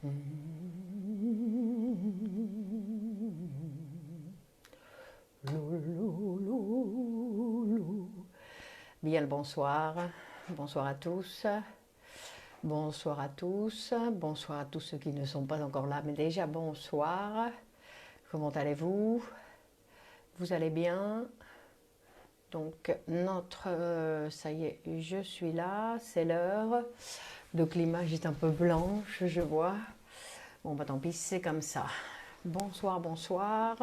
Bien le bonsoir, bonsoir à tous, bonsoir à tous, bonsoir à tous ceux qui ne sont pas encore là, mais déjà bonsoir, comment allez-vous? Vous allez bien? Donc ça y est, je suis là, c'est l'heure, donc l'image est un peu blanche, je vois, bon bah tant pis, c'est comme ça. Bonsoir, bonsoir,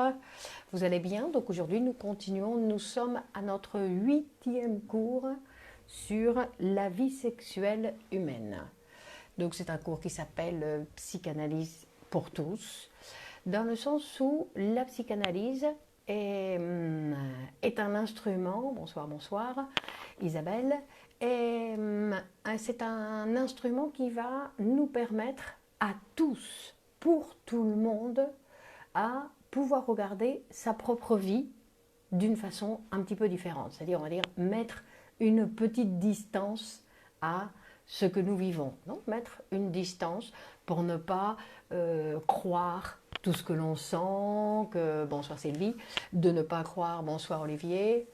vous allez bien? Donc aujourd'hui nous continuons, nous sommes à notre 8e cours sur la vie sexuelle humaine. Donc c'est un cours qui s'appelle Psychanalyse pour tous, dans le sens où la psychanalyse est un instrument, bonsoir, bonsoir, Isabelle, c'est un instrument qui va nous permettre à tous, pour tout le monde, à pouvoir regarder sa propre vie d'une façon un petit peu différente. C'est-à-dire, on va dire, mettre une petite distance à ce que nous vivons. Donc, mettre une distance pour ne pas croire tout ce que l'on sent, que bonsoir Sylvie, de ne pas croire bonsoir Olivier,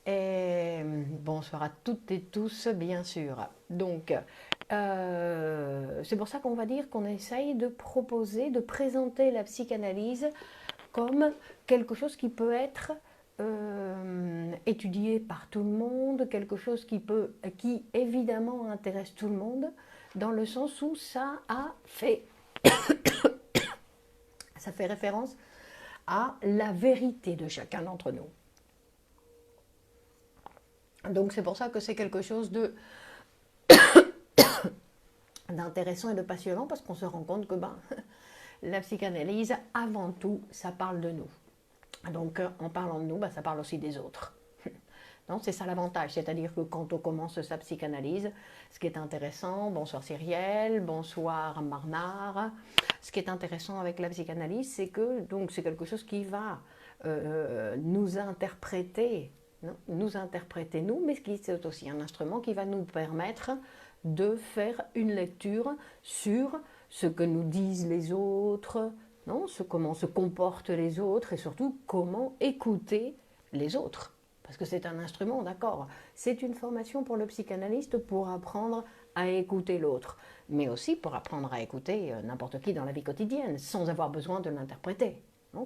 et bonsoir à toutes et tous, bien sûr. Donc, c'est pour ça qu'on va dire qu'on essaye de proposer, de présenter la psychanalyse comme quelque chose qui peut être étudié par tout le monde, quelque chose qui évidemment intéresse tout le monde, dans le sens où ça fait référence à la vérité de chacun d'entre nous. Donc c'est pour ça que c'est quelque chose d'intéressant et de passionnant, parce qu'on se rend compte que la psychanalyse, avant tout, ça parle de nous. Donc en parlant de nous, ça parle aussi des autres. Non, c'est ça l'avantage, c'est-à-dire que quand on commence sa psychanalyse, ce qui est intéressant, bonsoir Cyrielle, bonsoir Marnar, ce qui est intéressant avec la psychanalyse, c'est que donc c'est quelque chose qui va nous interpréter, nous, mais c'est aussi un instrument qui va nous permettre de faire une lecture sur ce que nous disent les autres, comment se comportent les autres et surtout comment écouter les autres. Parce que c'est un instrument, d'accord, c'est une formation pour le psychanalyste pour apprendre à écouter l'autre, mais aussi pour apprendre à écouter n'importe qui dans la vie quotidienne, sans avoir besoin de l'interpréter.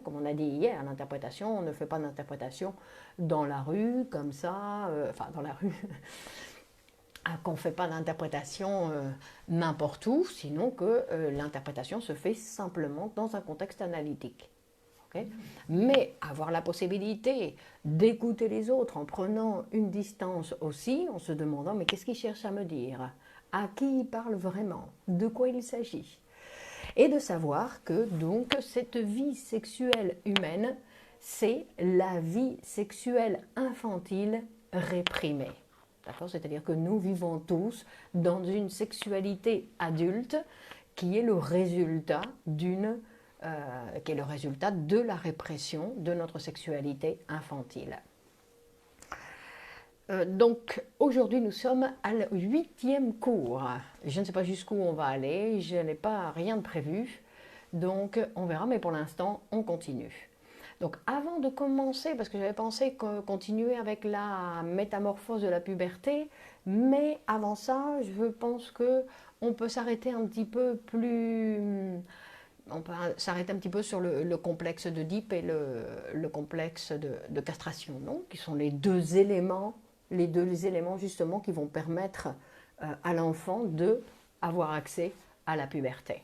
Comme on a dit hier, l'interprétation, on ne fait pas d'interprétation dans la rue, comme ça, dans la rue, qu'on ne fait pas d'interprétation n'importe où, sinon que l'interprétation se fait simplement dans un contexte analytique. Okay. Mais avoir la possibilité d'écouter les autres en prenant une distance aussi, en se demandant mais qu'est-ce qu'il cherche à me dire, à qui il parle vraiment, de quoi il s'agit, et de savoir que donc cette vie sexuelle humaine, c'est la vie sexuelle infantile réprimée. C'est-à-dire que nous vivons tous dans une sexualité adulte qui est le résultat de la répression de notre sexualité infantile. Donc aujourd'hui nous sommes à le 8e cours. Je ne sais pas jusqu'où on va aller, je n'ai pas rien de prévu, donc on verra, mais pour l'instant on continue. Donc avant de commencer, parce que j'avais pensé continuer avec la métamorphose de la puberté, mais avant ça, je pense qu'on peut s'arrêter un petit peu plus... On peut s'arrêter un petit peu sur le complexe d'Oedipe et le complexe de castration, qui sont les deux éléments justement qui vont permettre à l'enfant d'avoir accès à la puberté.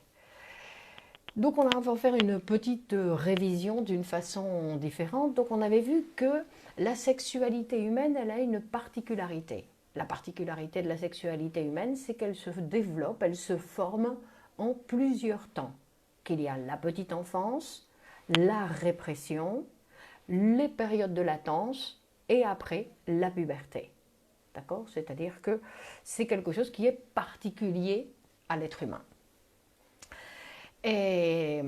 Donc on va faire une petite révision d'une façon différente. Donc on avait vu que la sexualité humaine, elle a une particularité. La particularité de la sexualité humaine, c'est qu'elle se développe, elle se forme en plusieurs temps. Qu'il y a la petite enfance, la répression, les périodes de latence et après la puberté. D'accord ? C'est-à-dire que c'est quelque chose qui est particulier à l'être humain. Et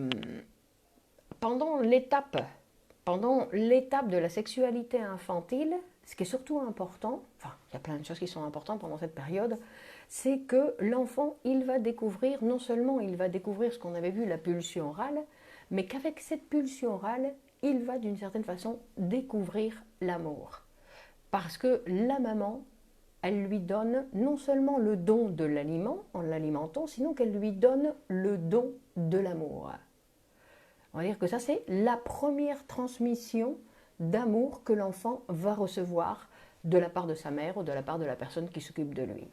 pendant l'étape de la sexualité infantile, ce qui est surtout important, enfin, il y a plein de choses qui sont importantes pendant cette période, c'est que l'enfant, il va découvrir, non seulement il va découvrir ce qu'on avait vu, la pulsion orale, mais qu'avec cette pulsion orale, il va d'une certaine façon découvrir l'amour. Parce que la maman, elle lui donne non seulement le don de l'aliment, en l'alimentant, sinon qu'elle lui donne le don de l'amour. On va dire que ça, c'est la première transmission d'amour que l'enfant va recevoir de la part de sa mère ou de la part de la personne qui s'occupe de lui.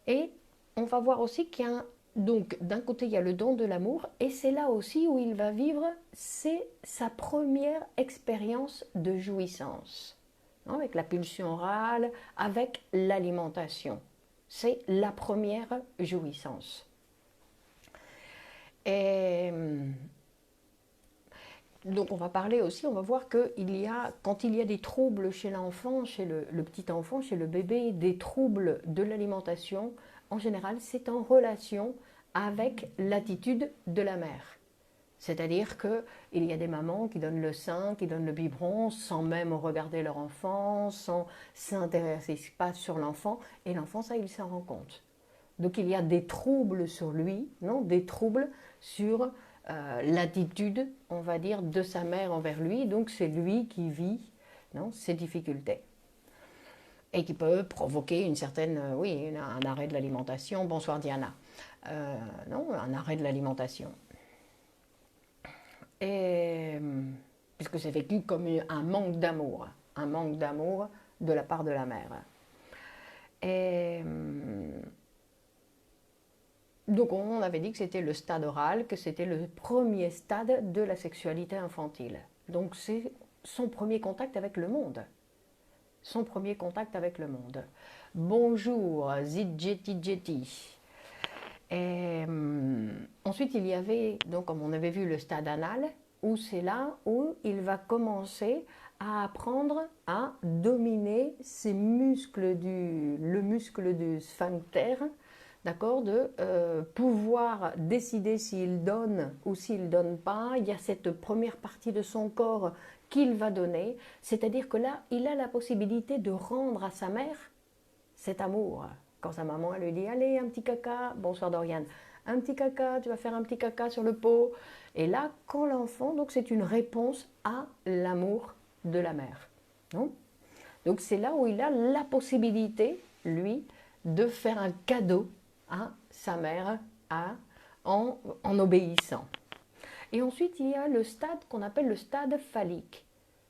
Et on va voir aussi qu'il y a donc d'un côté il y a le don de l'amour et c'est là aussi où il va vivre, c'est sa première expérience de jouissance. Avec la pulsion orale, avec l'alimentation. C'est la première jouissance. Et donc on va parler aussi, on va voir que quand il y a des troubles chez l'enfant, chez le petit enfant, chez le bébé, des troubles de l'alimentation, en général c'est en relation avec l'attitude de la mère. C'est-à-dire qu'il y a des mamans qui donnent le sein, qui donnent le biberon sans même regarder leur enfant, sans s'intéresser pas sur l'enfant, et l'enfant, ça, il s'en rend compte. Donc il y a des troubles sur lui, non, des troubles sur l'attitude, on va dire, de sa mère envers lui, donc c'est lui qui vit, non, ces difficultés. Et qui peut provoquer une certaine, un arrêt de l'alimentation. Bonsoir Diana. Non, un arrêt de l'alimentation. Et, puisque c'est vécu comme un manque d'amour de la part de la mère. Et donc on avait dit que c'était le stade oral, que c'était le premier stade de la sexualité infantile. Donc c'est son premier contact avec le monde. Son premier contact avec le monde. Bonjour, Zidjeti Jeti. Et ensuite, il y avait, donc, comme on avait vu, le stade anal, où c'est là où il va commencer à apprendre à dominer le muscle du sphincter, d'accord, de pouvoir décider s'il donne ou s'il ne donne pas. Il y a cette première partie de son corps qu'il va donner, c'est-à-dire que là, il a la possibilité de rendre à sa mère cet amour. Quand sa maman elle lui dit « Allez, un petit caca », bonsoir Doriane, « Un petit caca, tu vas faire un petit caca sur le pot ». Et là, quand l'enfant, donc c'est une réponse à l'amour de la mère. Non ? Donc c'est là où il a la possibilité, lui, de faire un cadeau à sa mère en obéissant. Et ensuite, il y a le stade qu'on appelle le stade phallique.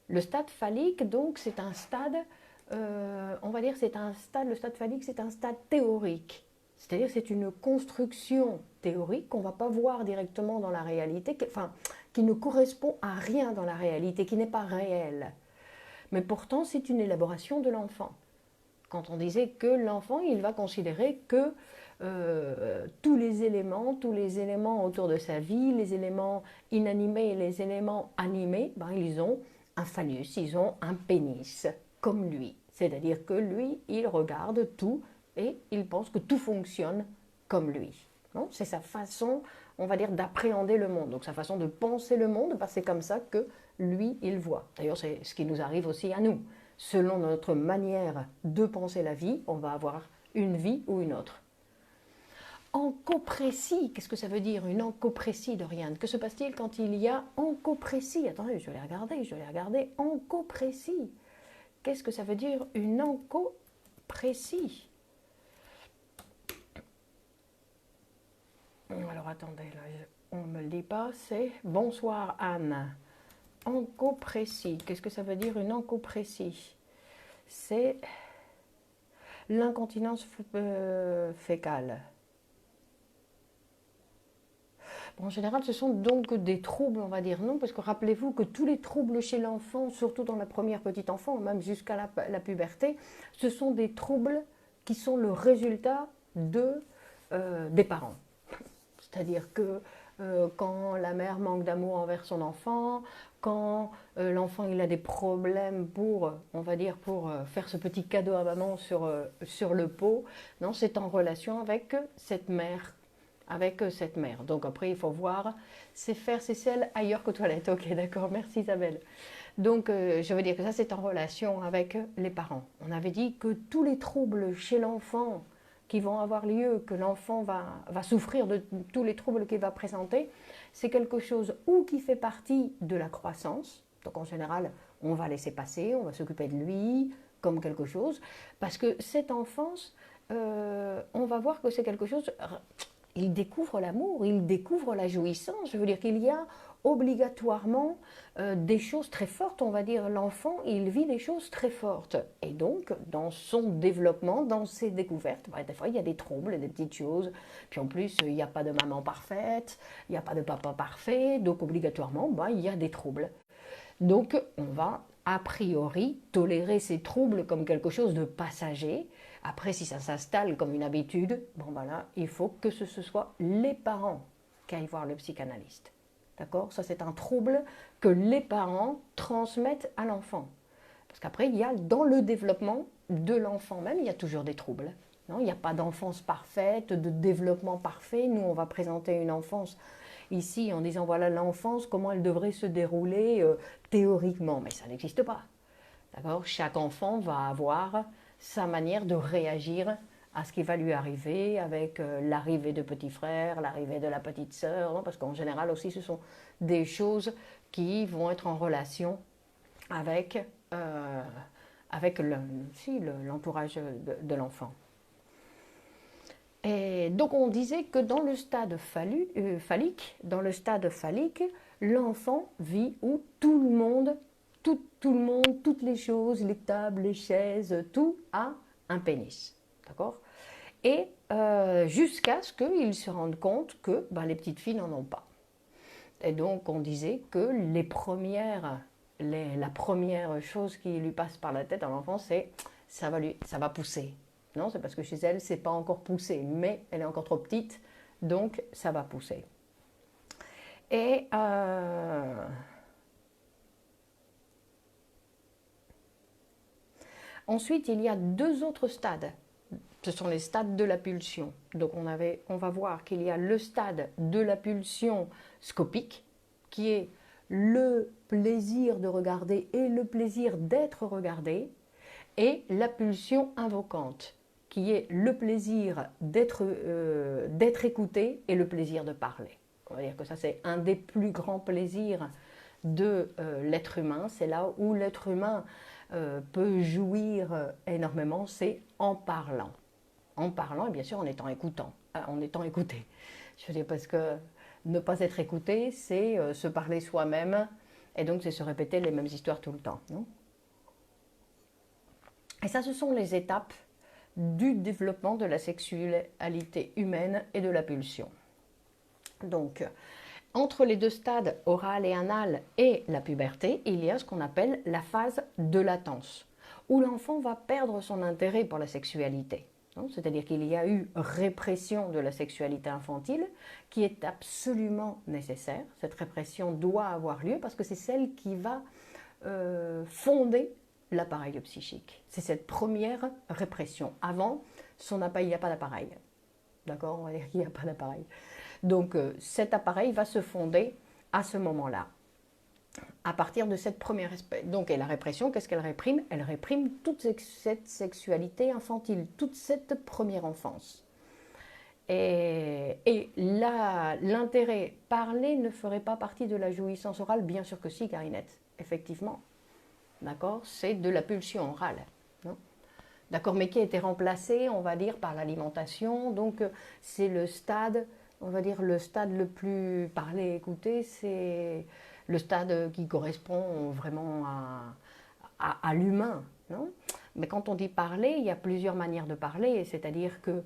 Le stade phallique, donc, c'est un stade... on va dire le stade phallique, c'est un stade théorique. C'est-à-dire c'est une construction théorique qu'on ne va pas voir directement dans la réalité, qui ne correspond à rien dans la réalité, qui n'est pas réelle. Mais pourtant, c'est une élaboration de l'enfant. Quand on disait que l'enfant, il va considérer que tous les éléments autour de sa vie, les éléments inanimés et les éléments animés, ils ont un phallus, ils ont un pénis, comme lui. C'est-à-dire que lui, il regarde tout et il pense que tout fonctionne comme lui. C'est sa façon, on va dire, d'appréhender le monde. Donc sa façon de penser le monde, c'est comme ça que lui, il voit. D'ailleurs, c'est ce qui nous arrive aussi à nous. Selon notre manière de penser la vie, on va avoir une vie ou une autre. Encoprésie, qu'est-ce que ça veut dire une encoprésie, Doriane? Que se passe-t-il quand il y a encoprésie? Attendez, je vais regarder. Encoprésie. Qu'est-ce que ça veut dire une encoprésie? Alors attendez, là, on ne me le dit pas, c'est bonsoir Anne. Encoprésie, qu'est-ce que ça veut dire une encoprésie? C'est l'incontinence fécale. Bon, en général, ce sont donc des troubles, on va dire non, parce que rappelez-vous que tous les troubles chez l'enfant, surtout dans la première petite enfant, même jusqu'à la puberté, ce sont des troubles qui sont le résultat des parents. C'est-à-dire que quand la mère manque d'amour envers son enfant, quand l'enfant il a des problèmes pour faire ce petit cadeau à maman sur le pot, non, c'est en relation avec cette mère avec cette mère. Donc après, il faut voir, c'est faire ses selles ailleurs qu'aux toilettes. Ok, d'accord, merci Isabelle. Donc, je veux dire que ça, c'est en relation avec les parents. On avait dit que tous les troubles chez l'enfant qui vont avoir lieu, que l'enfant va souffrir de tous les troubles qu'il va présenter, c'est quelque chose ou qui fait partie de la croissance. Donc, en général, on va laisser passer, on va s'occuper de lui comme quelque chose, parce que cette enfance, on va voir que c'est quelque chose, il découvre l'amour, il découvre la jouissance. Je veux dire qu'il y a obligatoirement des choses très fortes, on va dire. L'enfant, il vit des choses très fortes. Et donc, dans son développement, dans ses découvertes, des fois, il y a des troubles, des petites choses. Puis en plus, il n'y a pas de maman parfaite, il n'y a pas de papa parfait. Donc, obligatoirement, il y a des troubles. Donc, on va, a priori, tolérer ces troubles comme quelque chose de passager. Après, si ça s'installe comme une habitude, il faut que ce soit les parents qui aillent voir le psychanalyste. D'accord? Ça, c'est un trouble que les parents transmettent à l'enfant. Parce qu'après, il y a dans le développement de l'enfant même, il y a toujours des troubles. Non, il n'y a pas d'enfance parfaite, de développement parfait. Nous, on va présenter une enfance ici en disant voilà l'enfance, comment elle devrait se dérouler théoriquement. Mais ça n'existe pas. D'accord? Chaque enfant va avoir sa manière de réagir à ce qui va lui arriver avec l'arrivée de petit frère, l'arrivée de la petite sœur, parce qu'en général aussi ce sont des choses qui vont être en relation avec, l'entourage de l'enfant. Et donc on disait que dans le stade phallique, l'enfant vit où tout le monde, toutes les choses, les tables, les chaises, tout a un pénis. D'accord? Et jusqu'à ce qu'ils se rendent compte que les petites filles n'en ont pas. Et donc on disait que la première chose qui lui passe par la tête à l'enfant, c'est ça va pousser. Non, c'est parce que chez elle, c'est pas encore poussé, mais elle est encore trop petite, donc ça va pousser. Et ensuite, il y a deux autres stades. Ce sont les stades de la pulsion. Donc on va voir qu'il y a le stade de la pulsion scopique, qui est le plaisir de regarder et le plaisir d'être regardé, et la pulsion invocante, qui est le plaisir d'être écouté et le plaisir de parler. On va dire que ça, c'est un des plus grands plaisirs de l'être humain. C'est là où l'être humain peut jouir énormément, c'est en parlant. En parlant et bien sûr en étant écouté. Je veux dire, parce que ne pas être écouté, c'est se parler soi-même et donc c'est se répéter les mêmes histoires tout le temps. Non? Et ça, ce sont les étapes du développement de la sexualité humaine et de la pulsion. Donc, entre les deux stades, oral et anal, et la puberté, il y a ce qu'on appelle la phase de latence, où l'enfant va perdre son intérêt pour la sexualité. C'est-à-dire qu'il y a eu répression de la sexualité infantile qui est absolument nécessaire. Cette répression doit avoir lieu parce que c'est celle qui va fonder l'appareil psychique. C'est cette première répression. Avant, il n'y a pas d'appareil. D'accord? On va dire qu'il n'y a pas d'appareil. Donc cet appareil va se fonder à ce moment-là. À partir de cette première espèce. Donc, et la répression, qu'est-ce qu'elle réprime? Elle réprime toute cette sexualité infantile, toute cette première enfance. Et l'intérêt, parler ne ferait pas partie de la jouissance orale? Bien sûr que si, Karinette, effectivement. D'accord? C'est de la pulsion orale. D'accord, mais qui a été remplacé, on va dire, par l'alimentation. Donc, c'est le stade, on va dire, le stade le plus parler, écouter, c'est le stade qui correspond vraiment à l'humain. Non? Mais quand on dit parler, il y a plusieurs manières de parler. C'est-à-dire que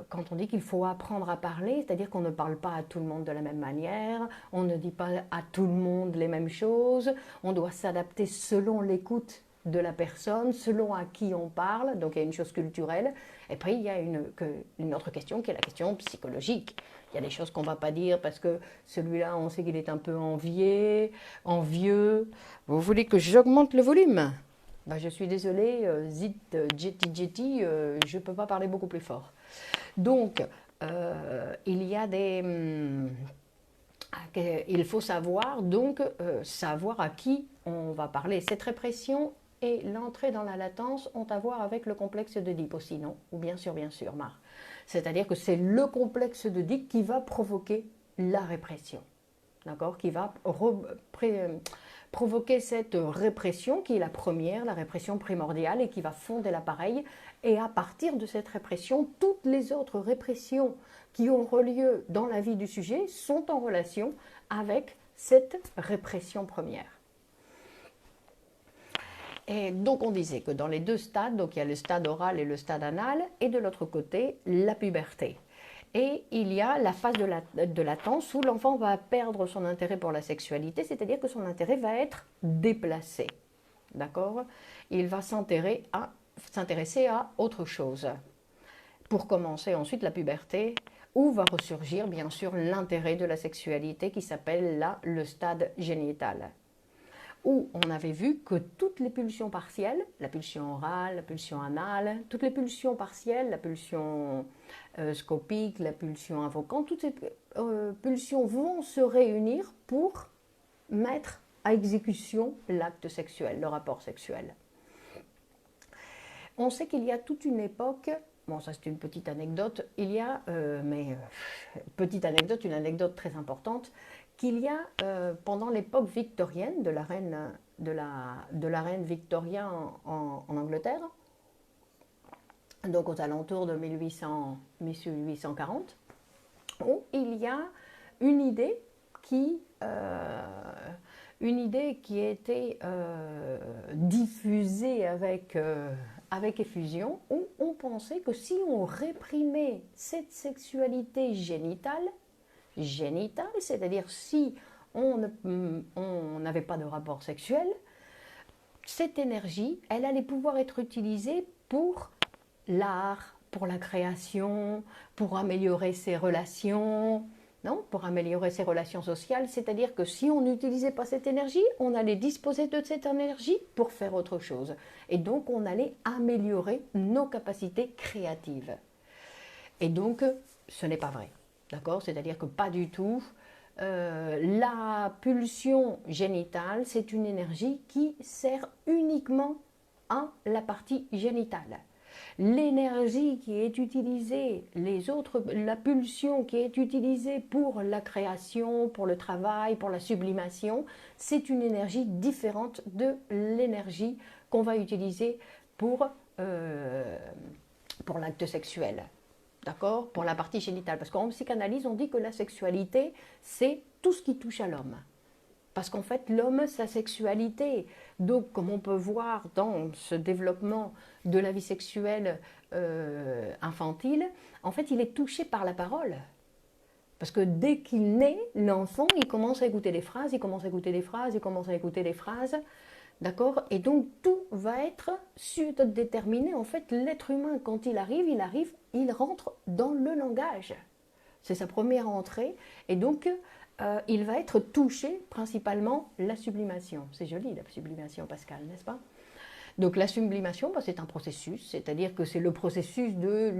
quand on dit qu'il faut apprendre à parler, c'est-à-dire qu'on ne parle pas à tout le monde de la même manière, on ne dit pas à tout le monde les mêmes choses, on doit s'adapter selon l'écoute de la personne, selon à qui on parle, donc il y a une chose culturelle. Et puis il y a une autre question qui est la question psychologique. Il y a des choses qu'on ne va pas dire parce que celui-là, on sait qu'il est un peu envieux. Vous voulez que j'augmente le volume? Je suis désolée, je ne peux pas parler beaucoup plus fort. Donc, il y a il faut savoir donc savoir à qui on va parler. Cette répression et l'entrée dans la latence ont à voir avec le complexe d'Oedipe aussi, non? Ou bien sûr, Marc. C'est-à-dire que c'est le complexe d'Oedipe qui va provoquer la répression, d'accord? Qui va provoquer cette répression qui est la première, la répression primordiale et qui va fonder l'appareil. Et à partir de cette répression, toutes les autres répressions qui auront lieu dans la vie du sujet sont en relation avec cette répression première. Et donc on disait que dans les deux stades, donc il y a le stade oral et le stade anal, et de l'autre côté, la puberté. Et il y a la phase de latence où l'enfant va perdre son intérêt pour la sexualité, c'est-à-dire que son intérêt va être déplacé. D'accord? Il va s'intéresser à autre chose. Pour commencer ensuite la puberté, où va ressurgir bien sûr l'intérêt de la sexualité qui s'appelle là le stade génital. Où on avait vu que toutes les pulsions partielles, la pulsion orale, la pulsion anale, toutes les pulsions partielles, la pulsion scopique, la pulsion invocante, toutes ces pulsions vont se réunir pour mettre à exécution l'acte sexuel, le rapport sexuel. On sait qu'il y a toute une époque, bon ça c'est une petite anecdote, petite anecdote, une anecdote très importante, qu'il y a pendant l'époque victorienne de la reine Victoria en Angleterre, donc aux alentours de 1840, où il y a une idée qui a été diffusée avec effusion, où on pensait que si on réprimait cette sexualité génitale, c'est-à-dire si on n'avait pas de rapport sexuel, cette énergie, elle allait pouvoir être utilisée pour l'art, pour la création, pour améliorer ses relations, non, pour améliorer ses relations sociales, c'est-à-dire que si on n'utilisait pas cette énergie, on allait disposer de cette énergie pour faire autre chose. Et donc on allait améliorer nos capacités créatives. Et donc ce n'est pas vrai. D'accord? C'est-à-dire que pas du tout. La pulsion génitale, c'est une énergie qui sert uniquement à la partie génitale. L'énergie qui est utilisée, la pulsion qui est utilisée pour la création, pour le travail, pour la sublimation, c'est une énergie différente de l'énergie qu'on va utiliser pour l'acte sexuel. D'accord? Pour la partie génitale. Parce qu'en psychanalyse, on dit que la sexualité, c'est tout ce qui touche à l'homme. Parce qu'en fait, l'homme, sa sexualité, donc comme on peut voir dans ce développement de la vie sexuelle infantile, en fait, il est touché par la parole. Parce que dès qu'il naît, l'enfant, il commence à écouter des phrases, D'accord? Et donc tout va être déterminé. En fait, l'être humain, quand il rentre dans le langage. C'est sa première entrée. Et donc, il va être touché principalement la sublimation. C'est joli, la sublimation, Pascal, n'est-ce pas? Donc la sublimation, c'est un processus, c'est-à-dire que c'est le processus de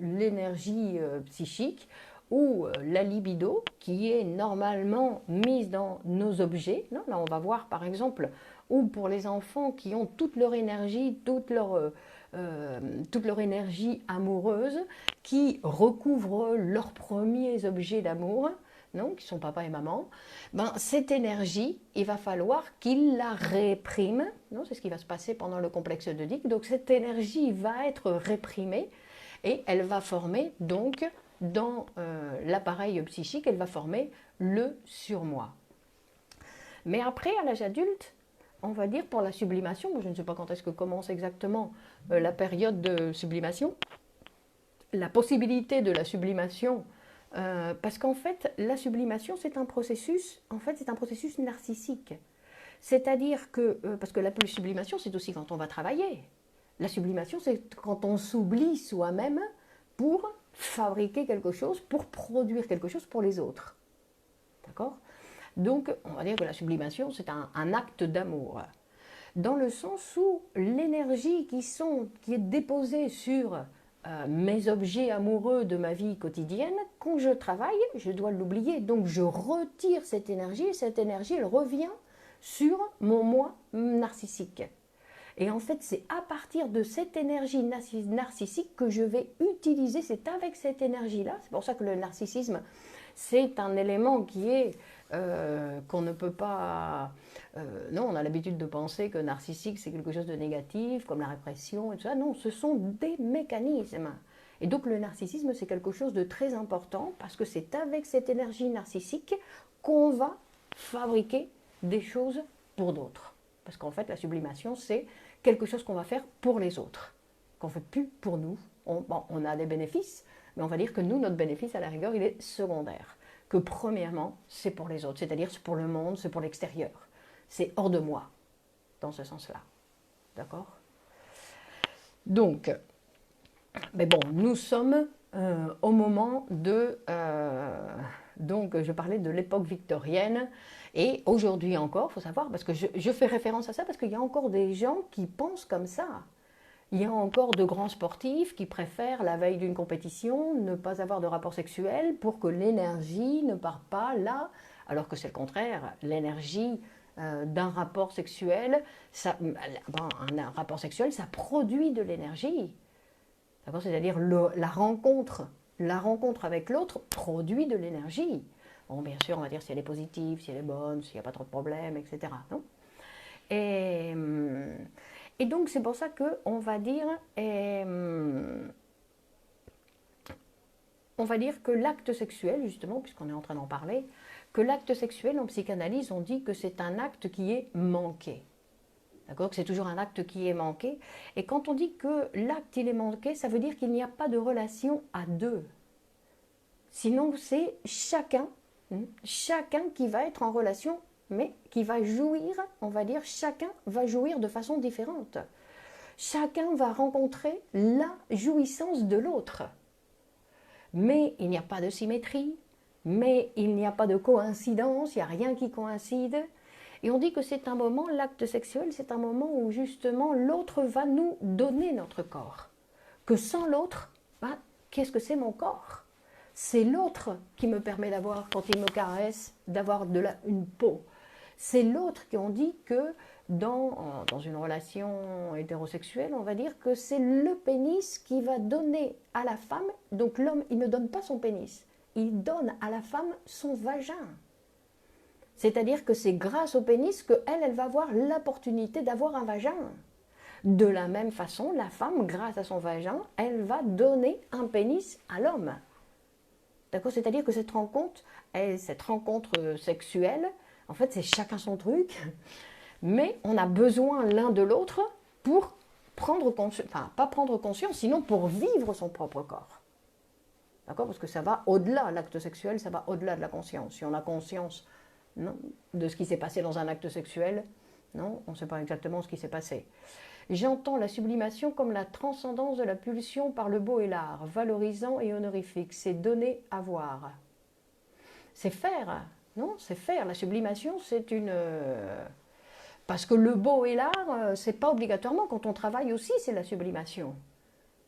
l'énergie psychique ou la libido qui est normalement mise dans nos objets. Non, là, on va voir par exemple, ou pour les enfants qui ont toute leur énergie, toute leur énergie amoureuse, qui recouvrent leurs premiers objets d'amour, non, qui sont papa et maman, cette énergie, il va falloir qu'ils la répriment. Non, c'est ce qui va se passer pendant le complexe d'Oedipe. Donc cette énergie va être réprimée et elle va former donc dans l'appareil psychique, elle va former le surmoi. Mais après, à l'âge adulte, on va dire pour la sublimation, je ne sais pas quand est-ce que commence exactement la période de sublimation, la possibilité de la sublimation, parce qu'en fait, la sublimation, c'est un processus narcissique. C'est-à-dire que, parce que la sublimation, c'est aussi quand on va travailler. La sublimation, c'est quand on s'oublie soi-même pour fabriquer quelque chose, pour produire quelque chose pour les autres. D'accord? Donc, on va dire que la sublimation, c'est un acte d'amour. Dans le sens où l'énergie qui est déposée sur mes objets amoureux de ma vie quotidienne, quand je travaille, je dois l'oublier. Donc je retire cette énergie et cette énergie, elle revient sur mon moi narcissique. Et en fait, c'est à partir de cette énergie narcissique que je vais utiliser, c'est avec cette énergie-là. C'est pour ça que le narcissisme, c'est un élément qui est qu'on ne peut pas... non, on a l'habitude de penser que narcissique, c'est quelque chose de négatif, comme la répression et tout ça. Non, ce sont des mécanismes. Et donc le narcissisme, c'est quelque chose de très important parce que c'est avec cette énergie narcissique qu'on va fabriquer des choses pour d'autres. Parce qu'en fait, la sublimation, c'est quelque chose qu'on va faire pour les autres, qu'on ne fait plus pour nous. On a des bénéfices, mais on va dire que nous, notre bénéfice, à la rigueur, il est secondaire. Que premièrement, c'est pour les autres, c'est-à-dire c'est pour le monde, c'est pour l'extérieur. C'est hors de moi, dans ce sens-là. D'accord? Donc, mais bon, nous sommes au moment de... donc, je parlais de l'époque victorienne. Et aujourd'hui encore, il faut savoir, parce que je fais référence à ça, parce qu'il y a encore des gens qui pensent comme ça. Il y a encore de grands sportifs qui préfèrent, la veille d'une compétition, ne pas avoir de rapport sexuel pour que l'énergie ne parte pas là, alors que c'est le contraire. L'énergie d'un rapport sexuel, un rapport sexuel, ça produit de l'énergie. C'est-à-dire la rencontre avec l'autre produit de l'énergie. Bon, bien sûr, on va dire si elle est positive, si elle est bonne, s'il n'y a pas trop de problèmes, etc. Non et donc, c'est pour ça qu'on va dire, que l'acte sexuel, justement, puisqu'on est en train d'en parler, que l'acte sexuel, en psychanalyse, on dit que c'est un acte qui est manqué. D'accord ? Que c'est toujours un acte qui est manqué. Et quand on dit que l'acte, il est manqué, ça veut dire qu'il n'y a pas de relation à deux. Sinon, c'est chacun qui va être en relation, mais qui va jouir, on va dire, chacun va jouir de façon différente. Chacun va rencontrer la jouissance de l'autre. Mais il n'y a pas de symétrie, mais il n'y a pas de coïncidence, il n'y a rien qui coïncide. Et on dit que c'est un moment, l'acte sexuel, c'est un moment où justement l'autre va nous donner notre corps. Que sans l'autre, qu'est-ce que c'est mon corps ? C'est l'autre qui me permet d'avoir, quand il me caresse, d'avoir une peau. C'est l'autre qui on dit que dans une relation hétérosexuelle, on va dire que c'est le pénis qui va donner à la femme. Donc l'homme, il ne donne pas son pénis, il donne à la femme son vagin. C'est-à-dire que c'est grâce au pénis qu'elle va avoir l'opportunité d'avoir un vagin. De la même façon, la femme, grâce à son vagin, elle va donner un pénis à l'homme. D'accord ? C'est-à-dire que cette rencontre sexuelle, en fait, c'est chacun son truc, mais on a besoin l'un de l'autre pour prendre conscience, enfin, pas prendre conscience, sinon pour vivre son propre corps. D'accord ? Parce que ça va au-delà, l'acte sexuel, ça va au-delà de la conscience. Si on a conscience de ce qui s'est passé dans un acte sexuel, non, on ne sait pas exactement ce qui s'est passé. J'entends la sublimation comme la transcendance de la pulsion par le beau et l'art, valorisant et honorifique. C'est donner à voir. C'est faire, non ? C'est faire. La sublimation, c'est une... Parce que le beau et l'art, c'est pas obligatoirement. Quand on travaille aussi, c'est la sublimation.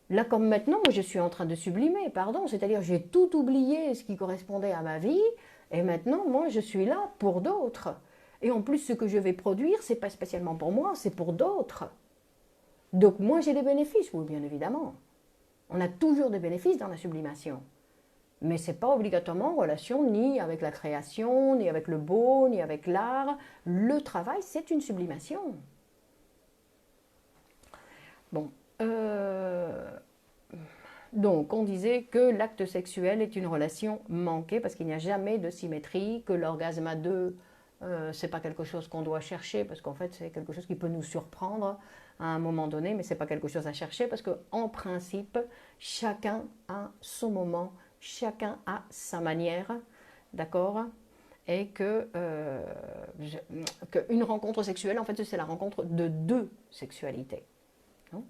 Là, comme maintenant, moi, je suis en train de sublimer, pardon. C'est-à-dire, j'ai tout oublié ce qui correspondait à ma vie. Et maintenant, moi, je suis là pour d'autres. Et en plus, ce que je vais produire, c'est pas spécialement pour moi, c'est pour d'autres. Donc moi j'ai des bénéfices, oui bien évidemment. On a toujours des bénéfices dans la sublimation. Mais ce n'est pas obligatoirement en relation ni avec la création, ni avec le beau, ni avec l'art. Le travail, c'est une sublimation. Bon. Donc on disait que l'acte sexuel est une relation manquée parce qu'il n'y a jamais de symétrie, que l'orgasme à deux, c'est pas quelque chose qu'on doit chercher parce qu'en fait c'est quelque chose qui peut nous surprendre à un moment donné, mais c'est pas quelque chose à chercher parce qu'en principe, chacun a son moment, chacun a sa manière, d'accord ? Et qu'une rencontre sexuelle, en fait, c'est la rencontre de deux sexualités. Non ?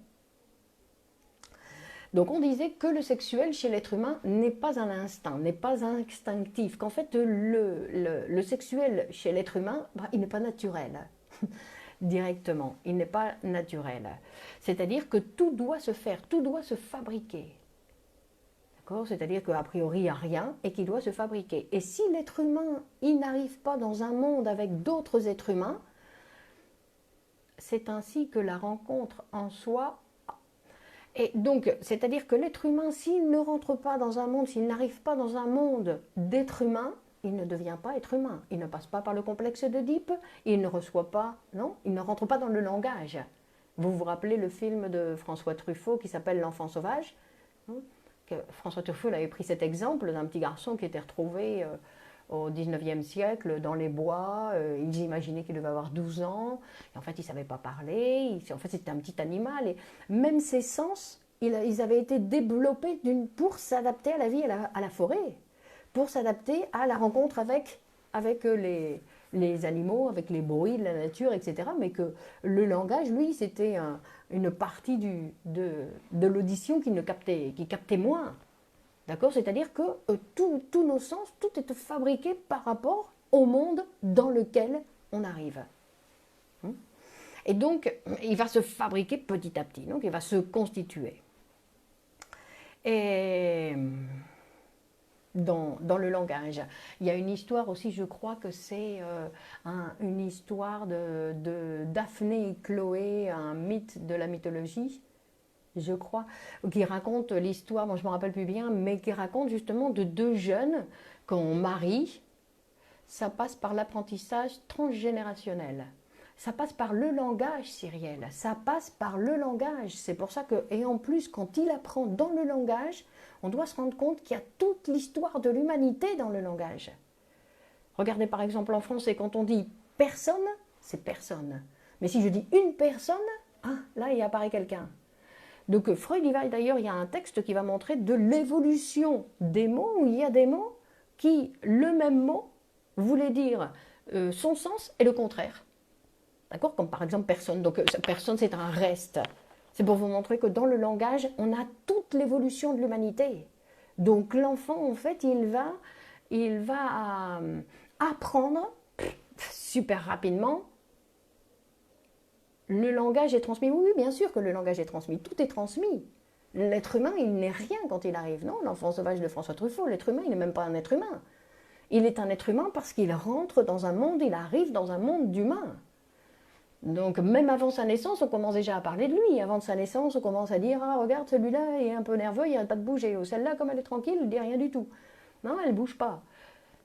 Donc on disait que le sexuel chez l'être humain n'est pas un instinct, n'est pas instinctif, qu'en fait le sexuel chez l'être humain, il n'est pas naturel. directement, il n'est pas naturel. C'est-à-dire que tout doit se faire, tout doit se fabriquer. D'accord? C'est-à-dire qu'a priori, il n'y a rien et qu'il doit se fabriquer. Et si l'être humain, il n'arrive pas dans un monde avec d'autres êtres humains, c'est ainsi que la rencontre en soi. Et donc, c'est-à-dire que l'être humain, s'il ne rentre pas dans un monde, s'il n'arrive pas dans un monde d'être humain, il ne devient pas être humain. Il ne passe pas par le complexe d'Oedipe, il ne reçoit pas, non, il ne rentre pas dans le langage. Vous vous rappelez le film de François Truffaut qui s'appelle L'Enfant sauvage, hein, que François Truffaut avait pris cet exemple d'un petit garçon qui était retrouvé au 19e siècle dans les bois. Ils imaginaient qu'il devait avoir 12 ans. Et en fait, il ne savait pas parler. En fait, c'était un petit animal. Et même ses sens, ils avaient été développés pour s'adapter à la vie à la forêt, pour s'adapter à la rencontre avec les animaux, avec les bruits de la nature, etc. Mais que le langage, lui, c'était une partie de l'audition qui captait moins. D'accord? C'est-à-dire que tous nos sens, tout est fabriqué par rapport au monde dans lequel on arrive. Et donc, il va se fabriquer petit à petit, donc il va se constituer. Et dans le langage. Il y a une histoire aussi, je crois que c'est une histoire de Daphné et Chloé, un mythe de la mythologie, je crois, qui raconte l'histoire, bon, je ne me rappelle plus bien, mais qui raconte justement de deux jeunes qu'on marie. Ça passe par l'apprentissage transgénérationnel. Ça passe par le langage, Cyrielle. Ça passe par le langage. C'est pour ça que, et en plus, quand il apprend dans le langage, on doit se rendre compte qu'il y a toute l'histoire de l'humanité dans le langage. Regardez par exemple en français, quand on dit personne, c'est personne. Mais si je dis une personne, ah, là il apparaît quelqu'un. Donc Freud, d'ailleurs, il y a un texte qui va montrer de l'évolution des mots, où il y a des mots qui, le même mot, voulait dire son sens et le contraire. D'accord? Comme par exemple personne. Donc personne, c'est un reste. C'est pour vous montrer que dans le langage, on a toute l'évolution de l'humanité. Donc l'enfant, en fait, il va apprendre super rapidement. Le langage est transmis. Oui, bien sûr que le langage est transmis. Tout est transmis. L'être humain, il n'est rien quand il arrive. Non, l'enfant sauvage de François Truffaut, l'être humain, il n'est même pas un être humain. Il est un être humain parce qu'il rentre dans un monde, il arrive dans un monde d'humains. Donc même avant sa naissance, on commence déjà à parler de lui. Avant de sa naissance, on commence à dire « Ah, regarde, celui-là est un peu nerveux, il n'arrête pas de bouger. Ou celle-là, comme elle est tranquille, elle ne dit rien du tout. » Non, elle ne bouge pas.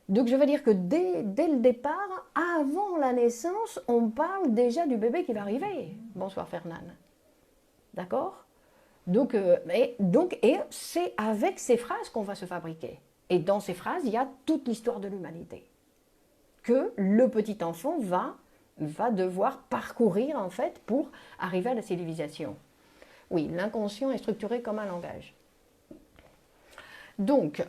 Donc je veux dire que dès le départ, avant la naissance, on parle déjà du bébé qui va arriver. Bonsoir Fernande. D'accord? Donc c'est avec ces phrases qu'on va se fabriquer. Et dans ces phrases, il y a toute l'histoire de l'humanité. Que le petit enfant va devoir parcourir en fait pour arriver à la civilisation. Oui, l'inconscient est structuré comme un langage. Donc,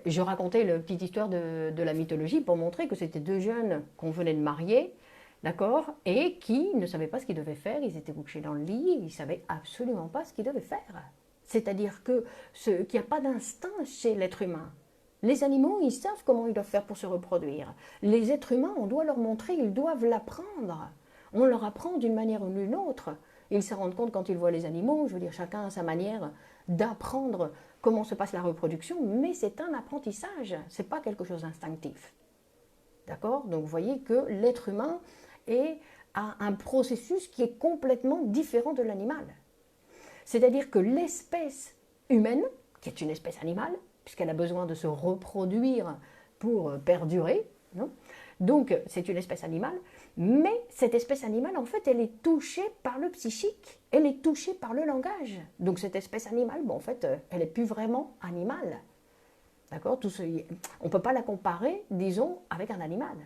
je racontais la petite histoire de la mythologie pour montrer que c'était deux jeunes qu'on venait de marier, d'accord, et qui ne savaient pas ce qu'ils devaient faire. Ils étaient couchés dans le lit, ils ne savaient absolument pas ce qu'ils devaient faire. C'est-à-dire qu'il n'y a pas d'instinct chez l'être humain. Les animaux, ils savent comment ils doivent faire pour se reproduire. Les êtres humains, on doit leur montrer, ils doivent l'apprendre. On leur apprend d'une manière ou d'une autre. Ils se rendent compte quand ils voient les animaux, je veux dire, chacun a sa manière d'apprendre comment se passe la reproduction, mais c'est un apprentissage, ce n'est pas quelque chose d'instinctif. D'accord? Donc vous voyez que l'être humain a un processus qui est complètement différent de l'animal. C'est-à-dire que l'espèce humaine, qui est une espèce animale, puisqu'elle a besoin de se reproduire pour perdurer, non? Donc c'est une espèce animale, mais cette espèce animale, en fait, elle est touchée par le psychique, elle est touchée par le langage. Donc cette espèce animale, bon, en fait, elle n'est plus vraiment animale. D'accord? On ne peut pas la comparer, disons, avec un animal.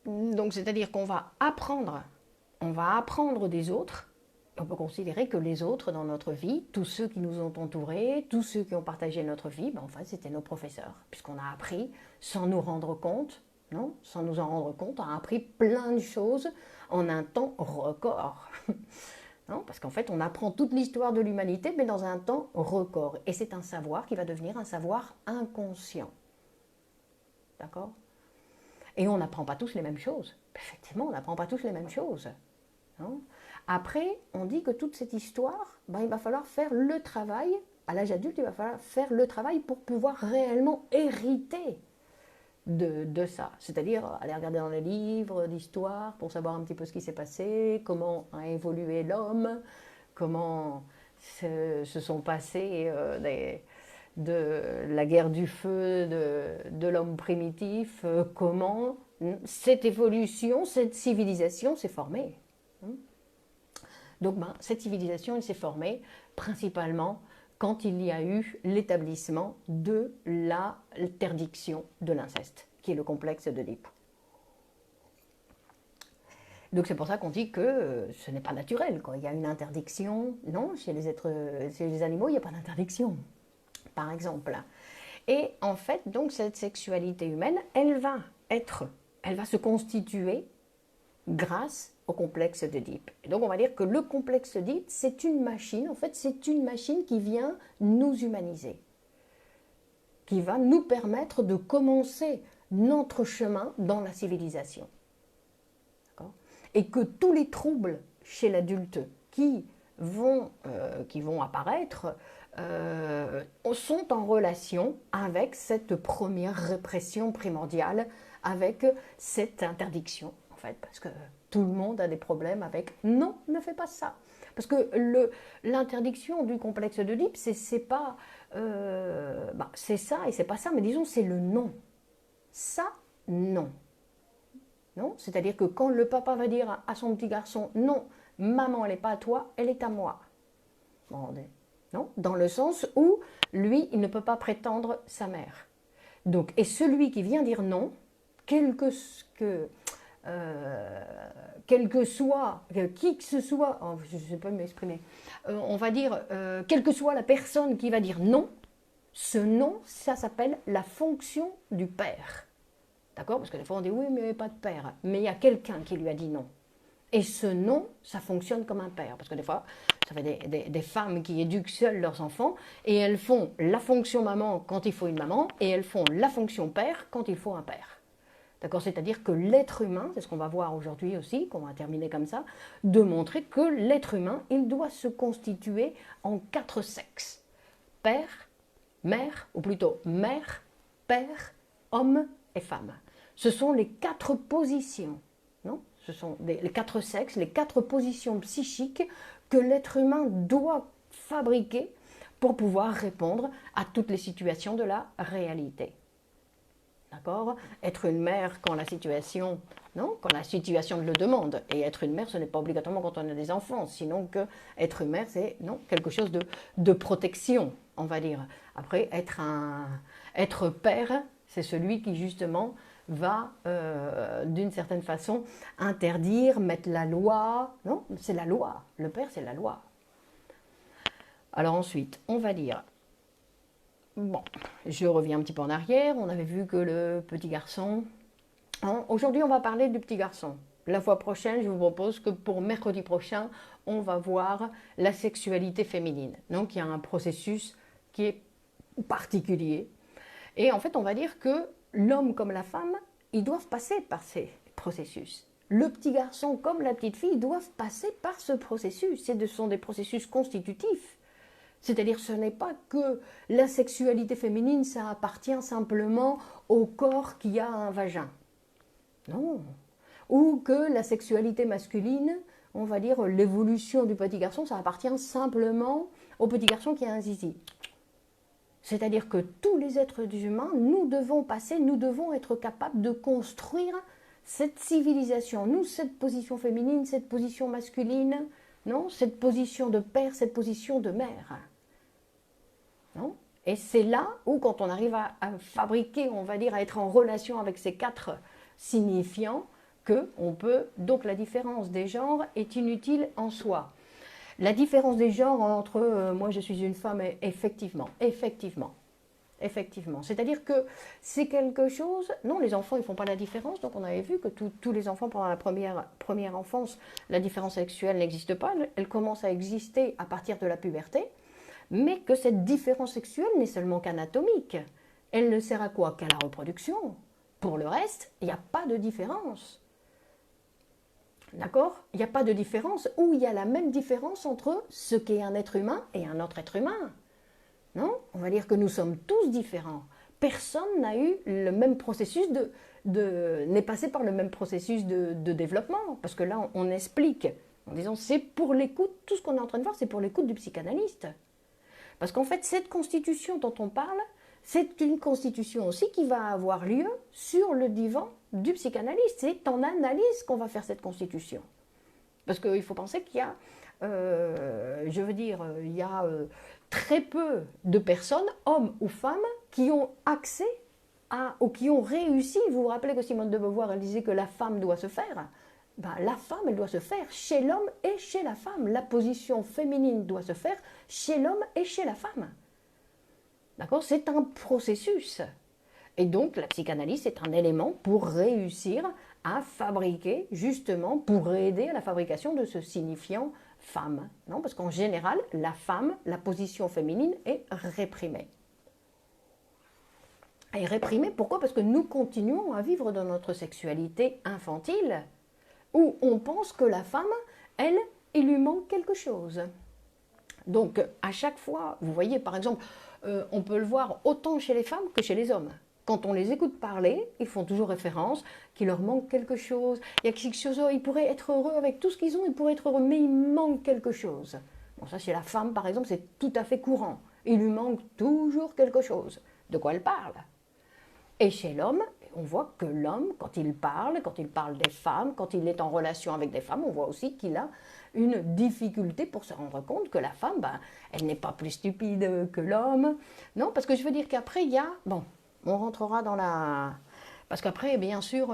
Donc c'est-à-dire qu'on va apprendre des autres. On peut considérer que les autres dans notre vie, tous ceux qui nous ont entourés, tous ceux qui ont partagé notre vie, ben en fait, c'était nos professeurs, puisqu'on a appris sans nous rendre compte, non, sans nous en rendre compte, on a appris plein de choses en un temps record. Non, parce qu'en fait, on apprend toute l'histoire de l'humanité, mais dans un temps record. Et c'est un savoir qui va devenir un savoir inconscient. d'accord? Et on n'apprend pas tous les mêmes choses. Effectivement, on n'apprend pas tous les mêmes choses. Hein. Après, on dit que toute cette histoire, ben, il va falloir faire le travail, à l'âge adulte, il va falloir faire le travail pour pouvoir réellement hériter de ça. C'est-à-dire aller regarder dans les livres d'histoire pour savoir un petit peu ce qui s'est passé, comment a évolué l'homme, comment se sont passés de la guerre du feu de l'homme primitif, comment cette évolution, cette civilisation s'est formée. Donc ben, cette civilisation, elle s'est formée principalement quand il y a eu l'établissement de l'interdiction de l'inceste, qui est le complexe d'Oedipe. Donc c'est pour ça qu'on dit que ce n'est pas naturel, quoi. Il y a une interdiction, non, chez les animaux, il n'y a pas d'interdiction, par exemple. Et en fait, donc cette sexualité humaine, elle va se constituer grâce au complexe d'Oedipe. Et donc on va dire que le complexe d'Oedipe, c'est une machine, en fait c'est une machine qui vient nous humaniser, qui va nous permettre de commencer notre chemin dans la civilisation. Et que tous les troubles chez l'adulte qui vont apparaître sont en relation avec cette première répression primordiale, avec cette interdiction, en fait, parce que tout le monde a des problèmes avec « non, ne fais pas ça ». Parce que l'interdiction du complexe d'Oedipe, c'est pas c'est ça et c'est pas ça, mais disons c'est le non. Ça, non. Non, c'est-à-dire que quand le papa va dire à son petit garçon « non, maman, elle n'est pas à toi, elle est à moi ». Non, dans le sens où lui, il ne peut pas prétendre sa mère. Donc, et celui qui vient dire non, quel que soit, qui que ce soit, oh, je ne sais pas m'exprimer, on va dire, quelle que soit la personne qui va dire non, ce non, ça s'appelle la fonction du père. D'accord? Parce que des fois on dit oui, mais il n'y avait pas de père. Mais il y a quelqu'un qui lui a dit non. Et ce non, ça fonctionne comme un père. Parce que des fois, ça fait des femmes qui éduquent seules leurs enfants et elles font la fonction maman quand il faut une maman et elles font la fonction père quand il faut un père. D'accord? C'est-à-dire que l'être humain, c'est ce qu'on va voir aujourd'hui aussi, qu'on va terminer comme ça, de montrer que l'être humain, il doit se constituer en 4 sexes. Père, mère, ou plutôt mère, père, homme et femme. Ce sont les 4 positions, non? Ce sont les 4 sexes, les 4 positions psychiques que l'être humain doit fabriquer pour pouvoir répondre à toutes les situations de la réalité. D'accord? Être une mère quand la situation, non? Quand la situation le demande. Et être une mère, ce n'est pas obligatoirement quand on a des enfants, sinon que être une mère, c'est non, quelque chose de protection, on va dire. Après, être père, c'est celui qui justement va, d'une certaine façon, interdire, mettre la loi. Non, c'est la loi. Le père, c'est la loi. Alors ensuite, on va dire... Bon, je reviens un petit peu en arrière. On avait vu que le petit garçon... Aujourd'hui, on va parler du petit garçon. La fois prochaine, je vous propose que pour mercredi prochain, on va voir la sexualité féminine. Donc, il y a un processus qui est particulier. Et en fait, on va dire que l'homme comme la femme, ils doivent passer par ces processus. Le petit garçon comme la petite fille doivent passer par ce processus. Ce sont des processus constitutifs. C'est-à-dire ce n'est pas que la sexualité féminine, ça appartient simplement au corps qui a un vagin. Non. Ou que la sexualité masculine, on va dire l'évolution du petit garçon, ça appartient simplement au petit garçon qui a un zizi. C'est-à-dire que tous les êtres humains, nous devons passer, nous devons être capables de construire cette civilisation. Nous, cette position féminine, cette position masculine, non, cette position de père, cette position de mère. Non? Et c'est là où, quand on arrive à fabriquer, on va dire, à être en relation avec ces 4 signifiants, qu'on peut, donc la différence des genres est inutile en soi. La différence des genres entre moi je suis une femme, effectivement. C'est-à-dire que c'est quelque chose... Non, les enfants, ils ne font pas la différence. Donc on avait vu que tous les enfants, pendant la première enfance, la différence sexuelle n'existe pas. Elle commence à exister à partir de la puberté. Mais que cette différence sexuelle n'est seulement qu'anatomique. Elle ne sert à quoi? Qu'à la reproduction. Pour le reste, il n'y a pas de différence. D'accord? Il n'y a pas de différence, ou il y a la même différence entre ce qu'est un être humain et un autre être humain. Non? On va dire que nous sommes tous différents. Personne n'a eu le même processus n'est passé par le même processus de développement. Parce que là, on explique en disant c'est pour l'écoute, tout ce qu'on est en train de voir, c'est pour l'écoute du psychanalyste. Parce qu'en fait, cette constitution dont on parle, c'est une constitution aussi qui va avoir lieu sur le divan du psychanalyste. C'est en analyse qu'on va faire cette constitution. Parce qu'il faut penser qu'il y a, il y a très peu de personnes, hommes ou femmes, qui ont accès ou qui ont réussi. Vous vous rappelez que Simone de Beauvoir, elle disait que la femme doit se faire. Ben, la femme, elle doit se faire chez l'homme et chez la femme. La position féminine doit se faire chez l'homme et chez la femme. D'accord? C'est un processus. Et donc, la psychanalyse est un élément pour réussir à fabriquer, justement, pour aider à la fabrication de ce signifiant femme. Non? Parce qu'en général, la femme, la position féminine est réprimée. Et réprimée, pourquoi? Parce que nous continuons à vivre dans notre sexualité infantile, où on pense que la femme, elle, il lui manque quelque chose. Donc, à chaque fois, vous voyez, par exemple, on peut le voir autant chez les femmes que chez les hommes. Quand on les écoute parler, ils font toujours référence qu'il leur manque quelque chose. Il y a quelque chose, ils pourraient être heureux avec tout ce qu'ils ont, ils pourraient être heureux, mais il manque quelque chose. Bon, ça, chez la femme, par exemple, c'est tout à fait courant. Il lui manque toujours quelque chose. De quoi elle parle? Et chez l'homme, on voit que l'homme, quand il parle des femmes, quand il est en relation avec des femmes, on voit aussi qu'il a une difficulté pour se rendre compte que la femme, ben, elle n'est pas plus stupide que l'homme. Non, parce que je veux dire qu'après, il y a... Bon, on rentrera dans la... Parce qu'après, bien sûr,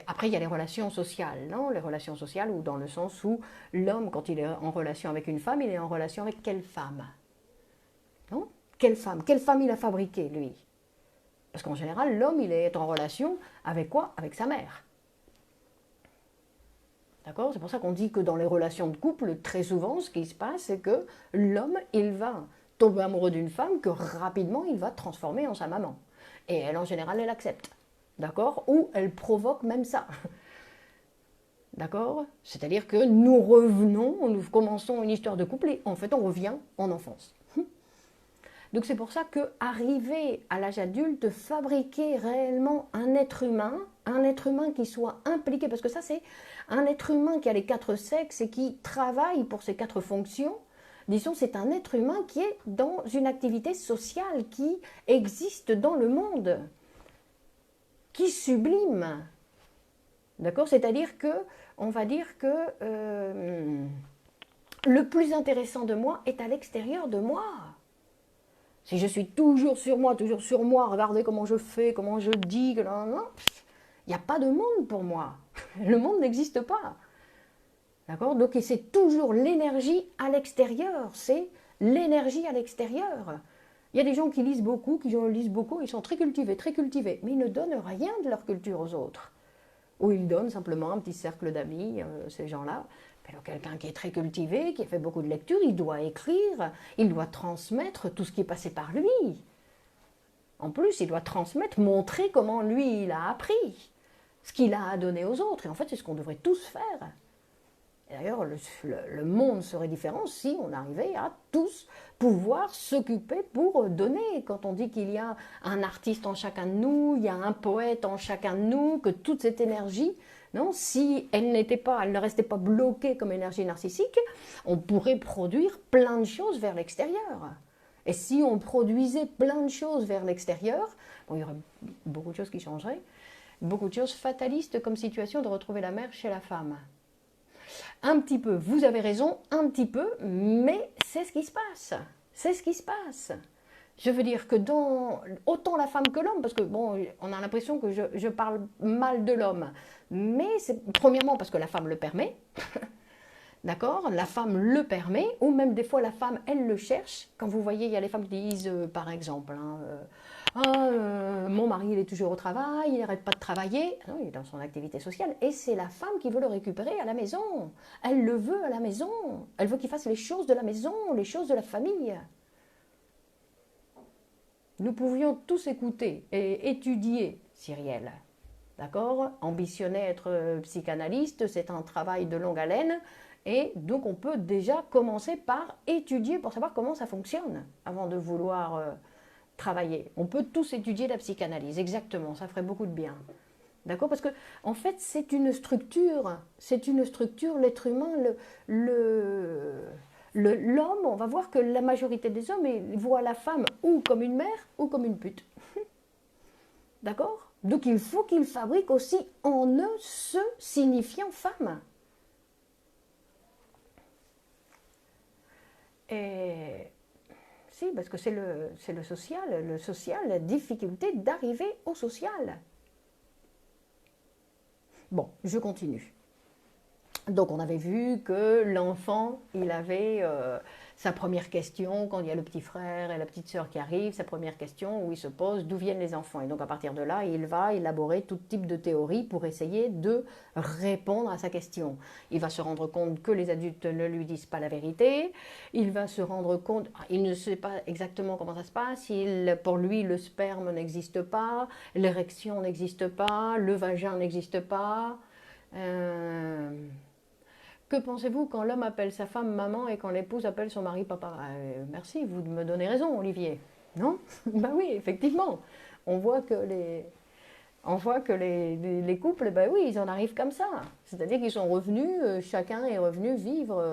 après, il y a les relations sociales, non? Les relations sociales, ou dans le sens où l'homme, quand il est en relation avec une femme, il est en relation avec quelle femme? Non? Quelle femme? Quelle femme il a fabriquée, lui? Parce qu'en général, l'homme, il est en relation avec quoi? Avec sa mère. D'accord? C'est pour ça qu'on dit que dans les relations de couple, très souvent, ce qui se passe, c'est que l'homme, il va tomber amoureux d'une femme que rapidement, il va transformer en sa maman. Et elle, en général, elle accepte. D'accord? Ou elle provoque même ça. D'accord? C'est-à-dire que nous revenons, nous commençons une histoire de couple et en fait, on revient en enfance. Donc c'est pour ça qu'arriver à l'âge adulte, fabriquer réellement un être humain qui soit impliqué, parce que ça c'est un être humain qui a les 4 sexes et qui travaille pour ces 4 fonctions, disons c'est un être humain qui est dans une activité sociale, qui existe dans le monde, qui sublime. D'accord? C'est-à-dire que, on va dire que le plus intéressant de moi est à l'extérieur de moi. Si je suis toujours sur moi, regardez comment je fais, comment je dis, il n'y a pas de monde pour moi. Le monde n'existe pas. D'accord? Donc c'est toujours l'énergie à l'extérieur. C'est l'énergie à l'extérieur. Il y a des gens qui lisent beaucoup, ils sont très cultivés, mais ils ne donnent rien de leur culture aux autres. Ou ils donnent simplement un petit cercle d'amis, ces gens-là. Alors, quelqu'un qui est très cultivé, qui a fait beaucoup de lectures, il doit écrire, il doit transmettre tout ce qui est passé par lui. En plus, il doit transmettre, montrer comment lui, il a appris, ce qu'il a à donner aux autres. Et en fait, c'est ce qu'on devrait tous faire. Et d'ailleurs, le monde serait différent si on arrivait à tous pouvoir s'occuper pour donner. Quand on dit qu'il y a un artiste en chacun de nous, il y a un poète en chacun de nous, que toute cette énergie... Non, si elle ne restait pas bloquée comme énergie narcissique, on pourrait produire plein de choses vers l'extérieur. Et si on produisait plein de choses vers l'extérieur, bon, il y aurait beaucoup de choses qui changeraient, beaucoup de choses fatalistes comme situation de retrouver la mère chez la femme. Un petit peu, vous avez raison, un petit peu, mais c'est ce qui se passe. C'est ce qui se passe. Je veux dire que autant la femme que l'homme, parce que bon, on a l'impression que je parle mal de l'homme, mais c'est premièrement parce que la femme le permet, d'accord? La femme le permet, ou même des fois la femme, elle le cherche. Quand vous voyez, il y a les femmes qui disent, par exemple, mon mari, il est toujours au travail, il n'arrête pas de travailler. Non, il est dans son activité sociale, et c'est la femme qui veut le récupérer à la maison. Elle le veut à la maison. Elle veut qu'il fasse les choses de la maison, les choses de la famille. Nous pouvions tous écouter et étudier Cyrielle. d'accord, ambitionnait être psychanalyste, c'est un travail de longue haleine, et donc on peut déjà commencer par étudier pour savoir comment ça fonctionne avant de vouloir travailler. On peut tous étudier la psychanalyse, exactement, ça ferait beaucoup de bien. D'accord? Parce que, en fait, c'est une structure, l'être humain, l'homme, on va voir que la majorité des hommes voient la femme ou comme une mère ou comme une pute. D'accord? Donc il faut qu'ils fabriquent aussi en eux ce signifiant femme. Et si, parce que c'est le social, la difficulté d'arriver au social. Bon, je continue. Donc on avait vu que l'enfant, il avait sa première question, quand il y a le petit frère et la petite sœur qui arrivent, sa première question où il se pose d'où viennent les enfants. Et donc à partir de là, il va élaborer tout type de théorie pour essayer de répondre à sa question. Il va se rendre compte que les adultes ne lui disent pas la vérité, il va se rendre compte, il ne sait pas exactement comment ça se passe, pour lui le sperme n'existe pas, l'érection n'existe pas, le vagin n'existe pas. Que pensez-vous quand l'homme appelle sa femme maman et quand l'épouse appelle son mari papa? Merci, vous me donnez raison, Olivier. Non? Ben oui, effectivement. On voit que les couples, ben oui, ils en arrivent comme ça. C'est-à-dire qu'ils sont revenus, chacun est revenu vivre.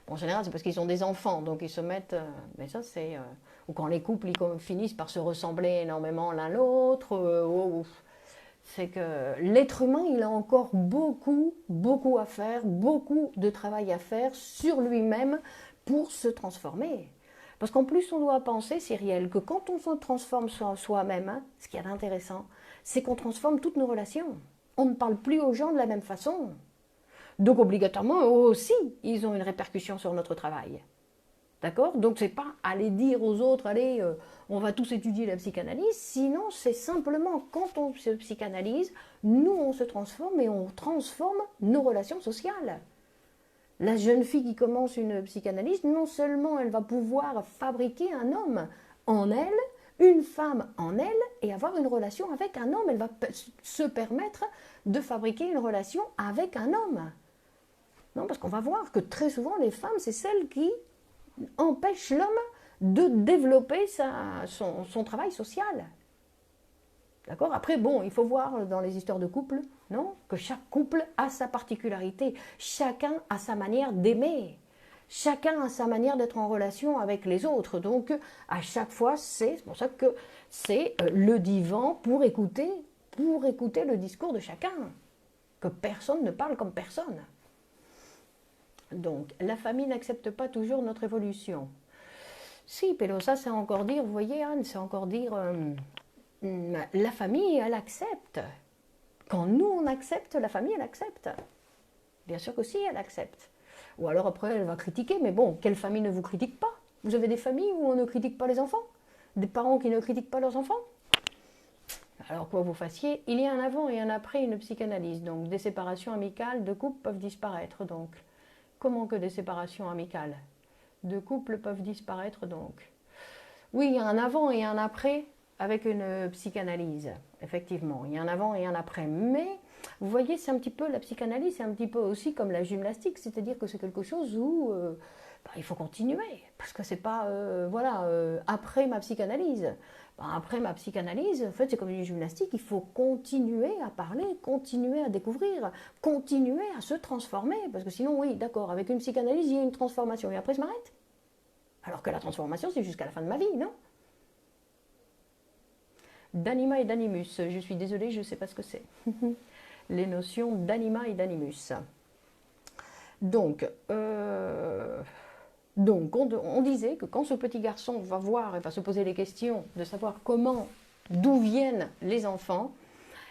Bon, en général, c'est parce qu'ils ont des enfants, donc ils se mettent. Mais ça, c'est. Ou quand les couples ils finissent par se ressembler énormément l'un l'autre. C'est que l'être humain, il a encore beaucoup à faire, beaucoup de travail à faire sur lui-même pour se transformer. Parce qu'en plus, on doit penser, Cyrielle, que quand on se transforme soi-même, hein, ce qu'il y a d'intéressant, c'est qu'on transforme toutes nos relations. On ne parle plus aux gens de la même façon. Donc obligatoirement, eux aussi, ils ont une répercussion sur notre travail. D'accord? Donc c'est pas aller dire aux autres, allez, on va tous étudier la psychanalyse, sinon c'est simplement quand on se psychanalyse, nous on se transforme et on transforme nos relations sociales. La jeune fille qui commence une psychanalyse, non seulement elle va pouvoir fabriquer un homme en elle, une femme en elle, et avoir une relation avec un homme, elle va se permettre de fabriquer une relation avec un homme. Non, parce qu'on va voir que très souvent les femmes, c'est celles qui empêche l'homme de développer son travail social. D'accord? Après, bon, il faut voir dans les histoires de couple, non? Que chaque couple a sa particularité. Chacun a sa manière d'aimer. Chacun a sa manière d'être en relation avec les autres. Donc, à chaque fois, c'est pour ça que c'est le divan pour écouter le discours de chacun. Que personne ne parle comme personne. Donc, la famille n'accepte pas toujours notre évolution. Si, Pélo, ça c'est encore dire, vous voyez Anne, c'est encore dire, la famille, elle accepte. Quand nous, on accepte, la famille, elle accepte. Bien sûr que si, elle accepte. Ou alors après, elle va critiquer, mais bon, quelle famille ne vous critique pas? Vous avez des familles où on ne critique pas les enfants? Des parents qui ne critiquent pas leurs enfants? Alors quoi vous fassiez, il y a un avant et un après une psychanalyse. Donc des séparations amicales de couples peuvent disparaître. Donc comment que des séparations amicales de couples peuvent disparaître donc? Oui, il y a un avant et un après avec une psychanalyse, effectivement. Il y a un avant et un après. Mais vous voyez, c'est un petit peu la psychanalyse, c'est un petit peu aussi comme la gymnastique, c'est-à-dire que c'est quelque chose où il faut continuer, parce que c'est pas, après ma psychanalyse. Après ma psychanalyse, en fait, c'est comme une gymnastique, il faut continuer à parler, continuer à découvrir, continuer à se transformer, parce que sinon, oui, d'accord, avec une psychanalyse, il y a une transformation, et après, je m'arrête. Alors que la transformation, c'est jusqu'à la fin de ma vie, non? D'anima et d'animus, je suis désolée, je ne sais pas ce que c'est. Les notions d'anima et d'animus. Donc, on disait que quand ce petit garçon va voir et va se poser les questions de savoir d'où viennent les enfants,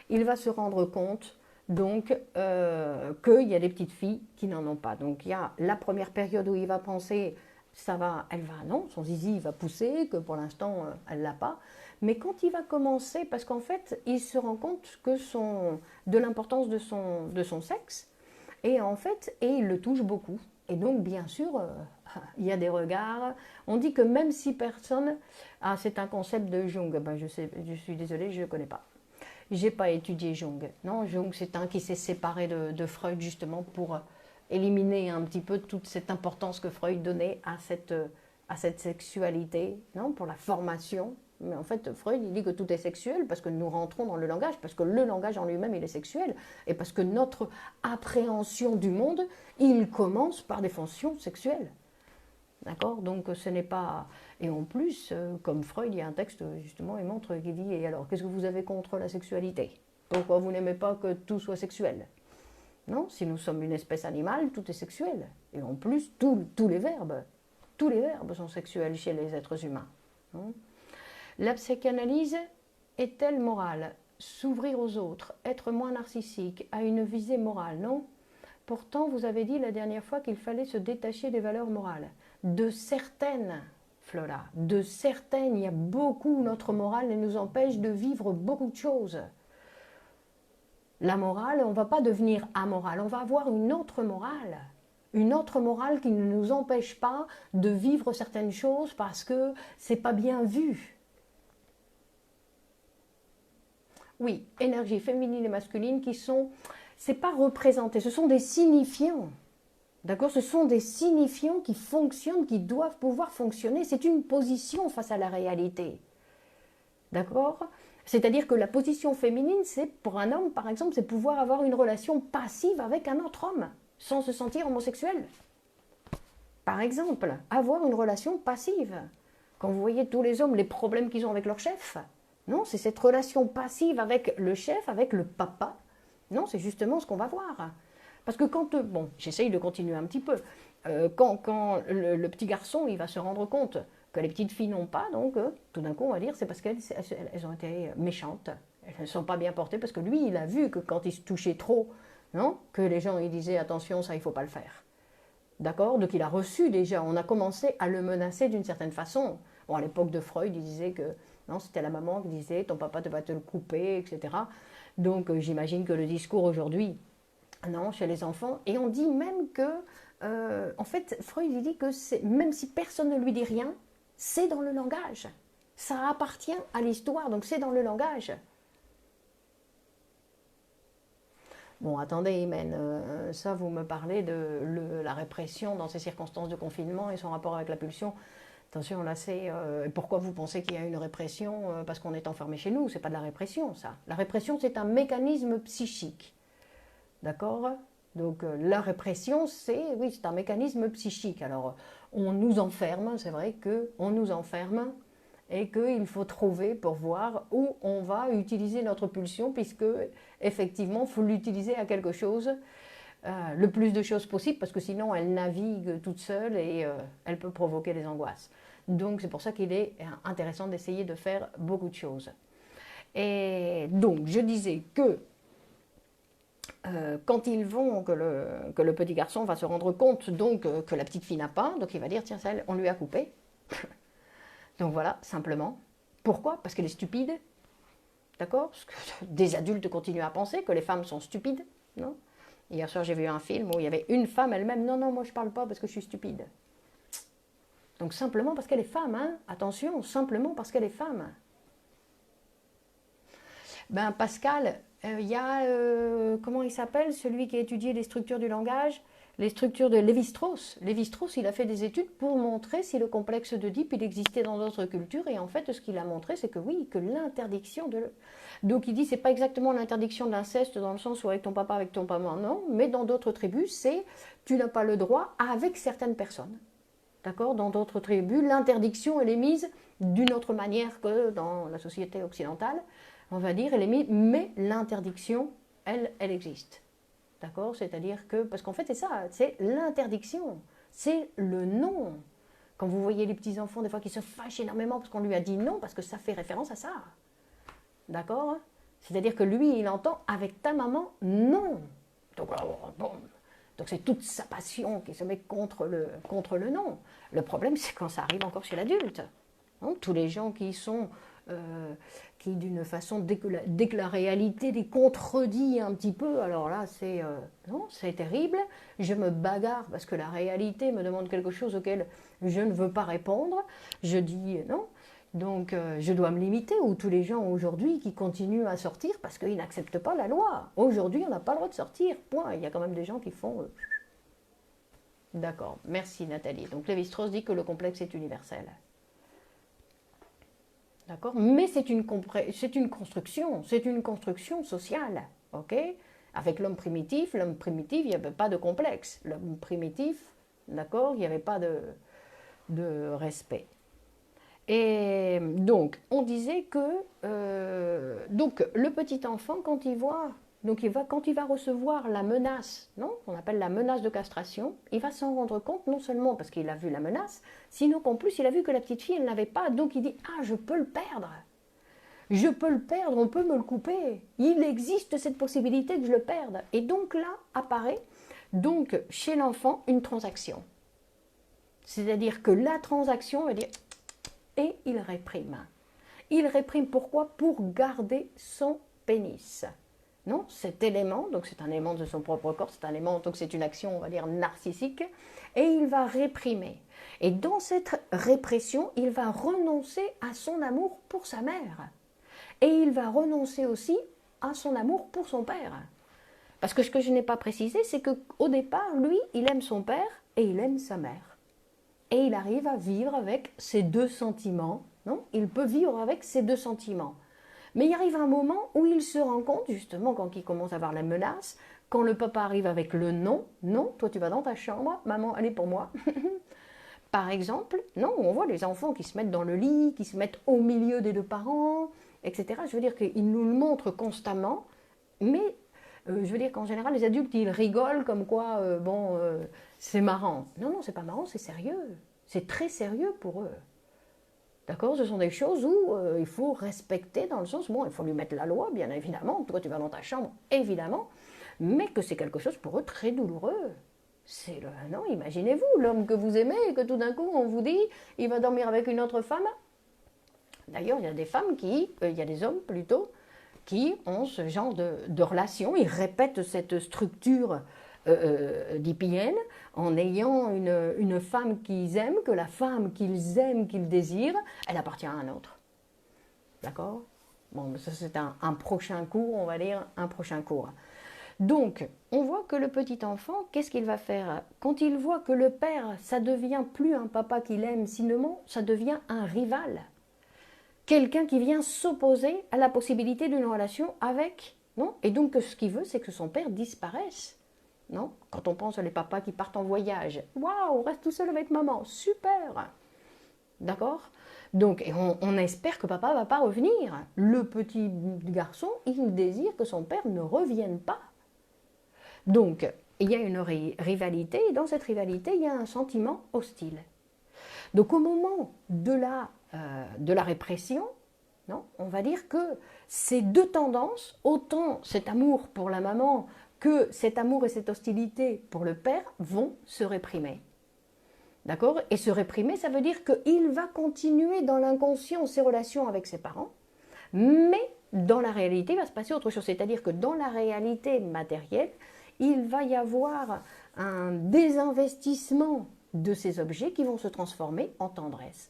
il va se rendre compte donc qu'il y a des petites filles qui n'en ont pas. Donc il y a la première période où il va penser, non, son zizi va pousser, que pour l'instant elle l'a pas. Mais quand il va commencer, parce qu'en fait il se rend compte de l'importance de son sexe, et en fait, il le touche beaucoup. Et donc, bien sûr, il y a des regards. On dit que même si personne... Ah, c'est un concept de Jung. Je suis désolée, je ne connais pas. j'ai pas étudié Jung. Non, Jung, c'est un qui s'est séparé de Freud justement pour éliminer un petit peu toute cette importance que Freud donnait à cette sexualité, non, pour la formation. Mais en fait, Freud, il dit que tout est sexuel parce que nous rentrons dans le langage, parce que le langage en lui-même, il est sexuel, et parce que notre appréhension du monde, il commence par des fonctions sexuelles. D'accord? Donc ce n'est pas... Et en plus, comme Freud, il y a un texte, justement, il montre, qui dit, et alors, qu'est-ce que vous avez contre la sexualité? Pourquoi vous n'aimez pas que tout soit sexuel? Non, si nous sommes une espèce animale, tout est sexuel. Et en plus, tous les verbes sont sexuels chez les êtres humains. Non? La psychanalyse est-elle morale? S'ouvrir aux autres, être moins narcissique, a une visée morale, non? Pourtant, vous avez dit la dernière fois qu'il fallait se détacher des valeurs morales. De certaines, Flora, de certaines, il y a beaucoup, notre morale elle nous empêche de vivre beaucoup de choses. La morale, on ne va pas devenir amoral, on va avoir une autre morale. Une autre morale qui ne nous empêche pas de vivre certaines choses parce que c'est pas bien vu. Oui, énergie féminine et masculine qui sont, c'est pas représenté, ce sont des signifiants. D'accord? Ce sont des signifiants qui fonctionnent, qui doivent pouvoir fonctionner. C'est une position face à la réalité. D'accord? C'est-à-dire que la position féminine, c'est pour un homme, par exemple, c'est pouvoir avoir une relation passive avec un autre homme, sans se sentir homosexuel. Par exemple, avoir une relation passive. Quand vous voyez tous les hommes, les problèmes qu'ils ont avec leur chef, non, c'est cette relation passive avec le chef, avec le papa. Non, c'est justement ce qu'on va voir. Parce que quand, bon, j'essaye de continuer un petit peu, quand le petit garçon, il va se rendre compte que les petites filles n'ont pas, donc tout d'un coup, on va dire, c'est parce qu'elles ont été méchantes, elles ne sont pas bien portées, parce que lui, il a vu que quand il se touchait trop, non, que les gens, ils disaient, attention, ça, il ne faut pas le faire. D'accord? Donc il a reçu déjà, on a commencé à le menacer d'une certaine façon. Bon, à l'époque de Freud, il disait que, non, c'était la maman qui disait, ton papa va te le couper, etc. Donc j'imagine que le discours aujourd'hui, non, chez les enfants. Et on dit même que, en fait, Freud il dit que même si personne ne lui dit rien, c'est dans le langage. Ça appartient à l'histoire, donc c'est dans le langage. Bon, attendez, Imen, ça, vous me parlez de la répression dans ces circonstances de confinement et son rapport avec la pulsion. Attention, là, c'est... pourquoi vous pensez qu'il y a une répression parce qu'on est enfermé chez nous? C'est pas de la répression, ça. La répression, c'est un mécanisme psychique. D'accord? Donc la répression, c'est un mécanisme psychique. Alors on nous enferme, c'est vrai qu'on nous enferme et qu'il faut trouver pour voir où on va utiliser notre pulsion puisque effectivement il faut l'utiliser à quelque chose, le plus de choses possible parce que sinon elle navigue toute seule et elle peut provoquer des angoisses. Donc c'est pour ça qu'il est intéressant d'essayer de faire beaucoup de choses. Et donc je disais que quand ils vont, que le petit garçon va se rendre compte donc que la petite fille n'a pas, donc il va dire tiens celle on lui a coupé. Donc voilà, simplement. Pourquoi? Parce qu'elle est stupide. D'accord? Parce que des adultes continuent à penser que les femmes sont stupides. Non? Hier soir j'ai vu un film où il y avait une femme elle-même, non moi je parle pas parce que je suis stupide. Donc simplement parce qu'elle est femme, hein? Attention, simplement parce qu'elle est femme. Ben Pascal, il y a, comment il s'appelle, celui qui a étudié les structures du langage, les structures de Lévi-Strauss. Lévi-Strauss, il a fait des études pour montrer si le complexe d'Oedipe, il existait dans d'autres cultures, et en fait, ce qu'il a montré, c'est que oui, que l'interdiction de... Donc il dit, c'est pas exactement l'interdiction de l'inceste, dans le sens où avec ton papa, non, mais dans d'autres tribus, c'est, tu n'as pas le droit avec certaines personnes. D'accord? Dans d'autres tribus, l'interdiction, elle est mise d'une autre manière que dans la société occidentale. On va dire, elle est mise, mais l'interdiction, elle existe. D'accord? C'est-à-dire que, parce qu'en fait, c'est ça, c'est l'interdiction, c'est le non. Quand vous voyez les petits-enfants, des fois, qui se fâchent énormément parce qu'on lui a dit non, parce que ça fait référence à ça. D'accord? C'est-à-dire que lui, il entend, avec ta maman, non. Donc, bon, donc c'est toute sa passion qui se met contre le non. Le problème, c'est quand ça arrive encore chez l'adulte. Tous les gens qui sont... qui d'une façon, dès que la réalité les contredit un petit peu, alors là c'est non, c'est terrible, je me bagarre parce que la réalité me demande quelque chose auquel je ne veux pas répondre, je dis non, Donc, je dois me limiter, ou tous les gens aujourd'hui qui continuent à sortir parce qu'ils n'acceptent pas la loi. Aujourd'hui, on n'a pas le droit de sortir, point. Il y a quand même des gens qui font... D'accord, merci Nathalie. Donc, Lévi-Strauss dit que le complexe est universel. D'accord. Mais c'est une construction sociale, ok. Avec l'homme primitif, il n'y avait pas de complexe. L'homme primitif, d'accord, il n'y avait pas de respect. Et donc, on disait que donc, le petit enfant, quand il va recevoir la menace, non, on appelle la menace de castration, il va s'en rendre compte non seulement parce qu'il a vu la menace, sinon qu'en plus il a vu que la petite fille, elle n'avait pas, donc il dit « Ah, je peux le perdre !» Je peux le perdre, on peut me le couper. Il existe cette possibilité que je le perde. Et donc là apparaît donc chez l'enfant une transaction. C'est-à-dire que la transaction veut dire et il réprime. Il réprime pourquoi? Pour garder son pénis. Non, cet élément, donc c'est un élément de son propre corps, c'est un élément, donc c'est une action, on va dire, narcissique, et il va réprimer. Et dans cette répression, il va renoncer à son amour pour sa mère. Et il va renoncer aussi à son amour pour son père. Parce que ce que je n'ai pas précisé, c'est qu'au départ, lui, il aime son père et il aime sa mère. Et il arrive à vivre avec ces deux sentiments. Non, il peut vivre avec ces deux sentiments. Mais il arrive un moment où il se rend compte, justement, quand il commence à avoir la menace, quand le papa arrive avec le non, non, toi tu vas dans ta chambre, maman, elle est pour moi. Par exemple, non, on voit les enfants qui se mettent dans le lit, qui se mettent au milieu des deux parents, etc. Je veux dire qu'ils nous le montrent constamment, mais je veux dire qu'en général, les adultes, ils rigolent comme quoi, c'est marrant. Non, non, c'est pas marrant, c'est sérieux. C'est très sérieux pour eux. D'accord? Ce sont des choses où il faut respecter dans le sens, bon, il faut lui mettre la loi, bien évidemment, toi tu vas dans ta chambre, évidemment, mais que c'est quelque chose pour eux très douloureux. C'est le non, imaginez-vous, l'homme que vous aimez et que tout d'un coup on vous dit, il va dormir avec une autre femme. D'ailleurs, il y a des femmes il y a des hommes plutôt, qui ont ce genre de relation, ils répètent cette structure d'IPN en ayant une femme qu'ils aiment, que la femme qu'ils aiment, qu'ils désirent, elle appartient à un autre. D'accord? Bon, ça c'est un prochain cours, on va dire, un prochain cours. Donc, on voit que le petit enfant, qu'est-ce qu'il va faire? Quand il voit que le père, ça devient plus un papa qu'il aime, sinon ça devient un rival. Quelqu'un qui vient s'opposer à la possibilité d'une relation avec, non? Et donc, ce qu'il veut, c'est que son père disparaisse. Non? Quand on pense aux papas qui partent en voyage, waouh, on reste tout seul avec maman, super! D'accord? Donc, et on espère que papa ne va pas revenir. Le petit garçon, il désire que son père ne revienne pas. Donc, il y a une rivalité, et dans cette rivalité, il y a un sentiment hostile. Donc, au moment de la répression, non, on va dire que ces deux tendances, autant cet amour pour la maman que cet amour et cette hostilité pour le père, vont se réprimer. D'accord? Et se réprimer, ça veut dire qu'il va continuer dans l'inconscient ses relations avec ses parents, mais dans la réalité, il va se passer autre chose. C'est-à-dire que dans la réalité matérielle, il va y avoir un désinvestissement de ces objets qui vont se transformer en tendresse.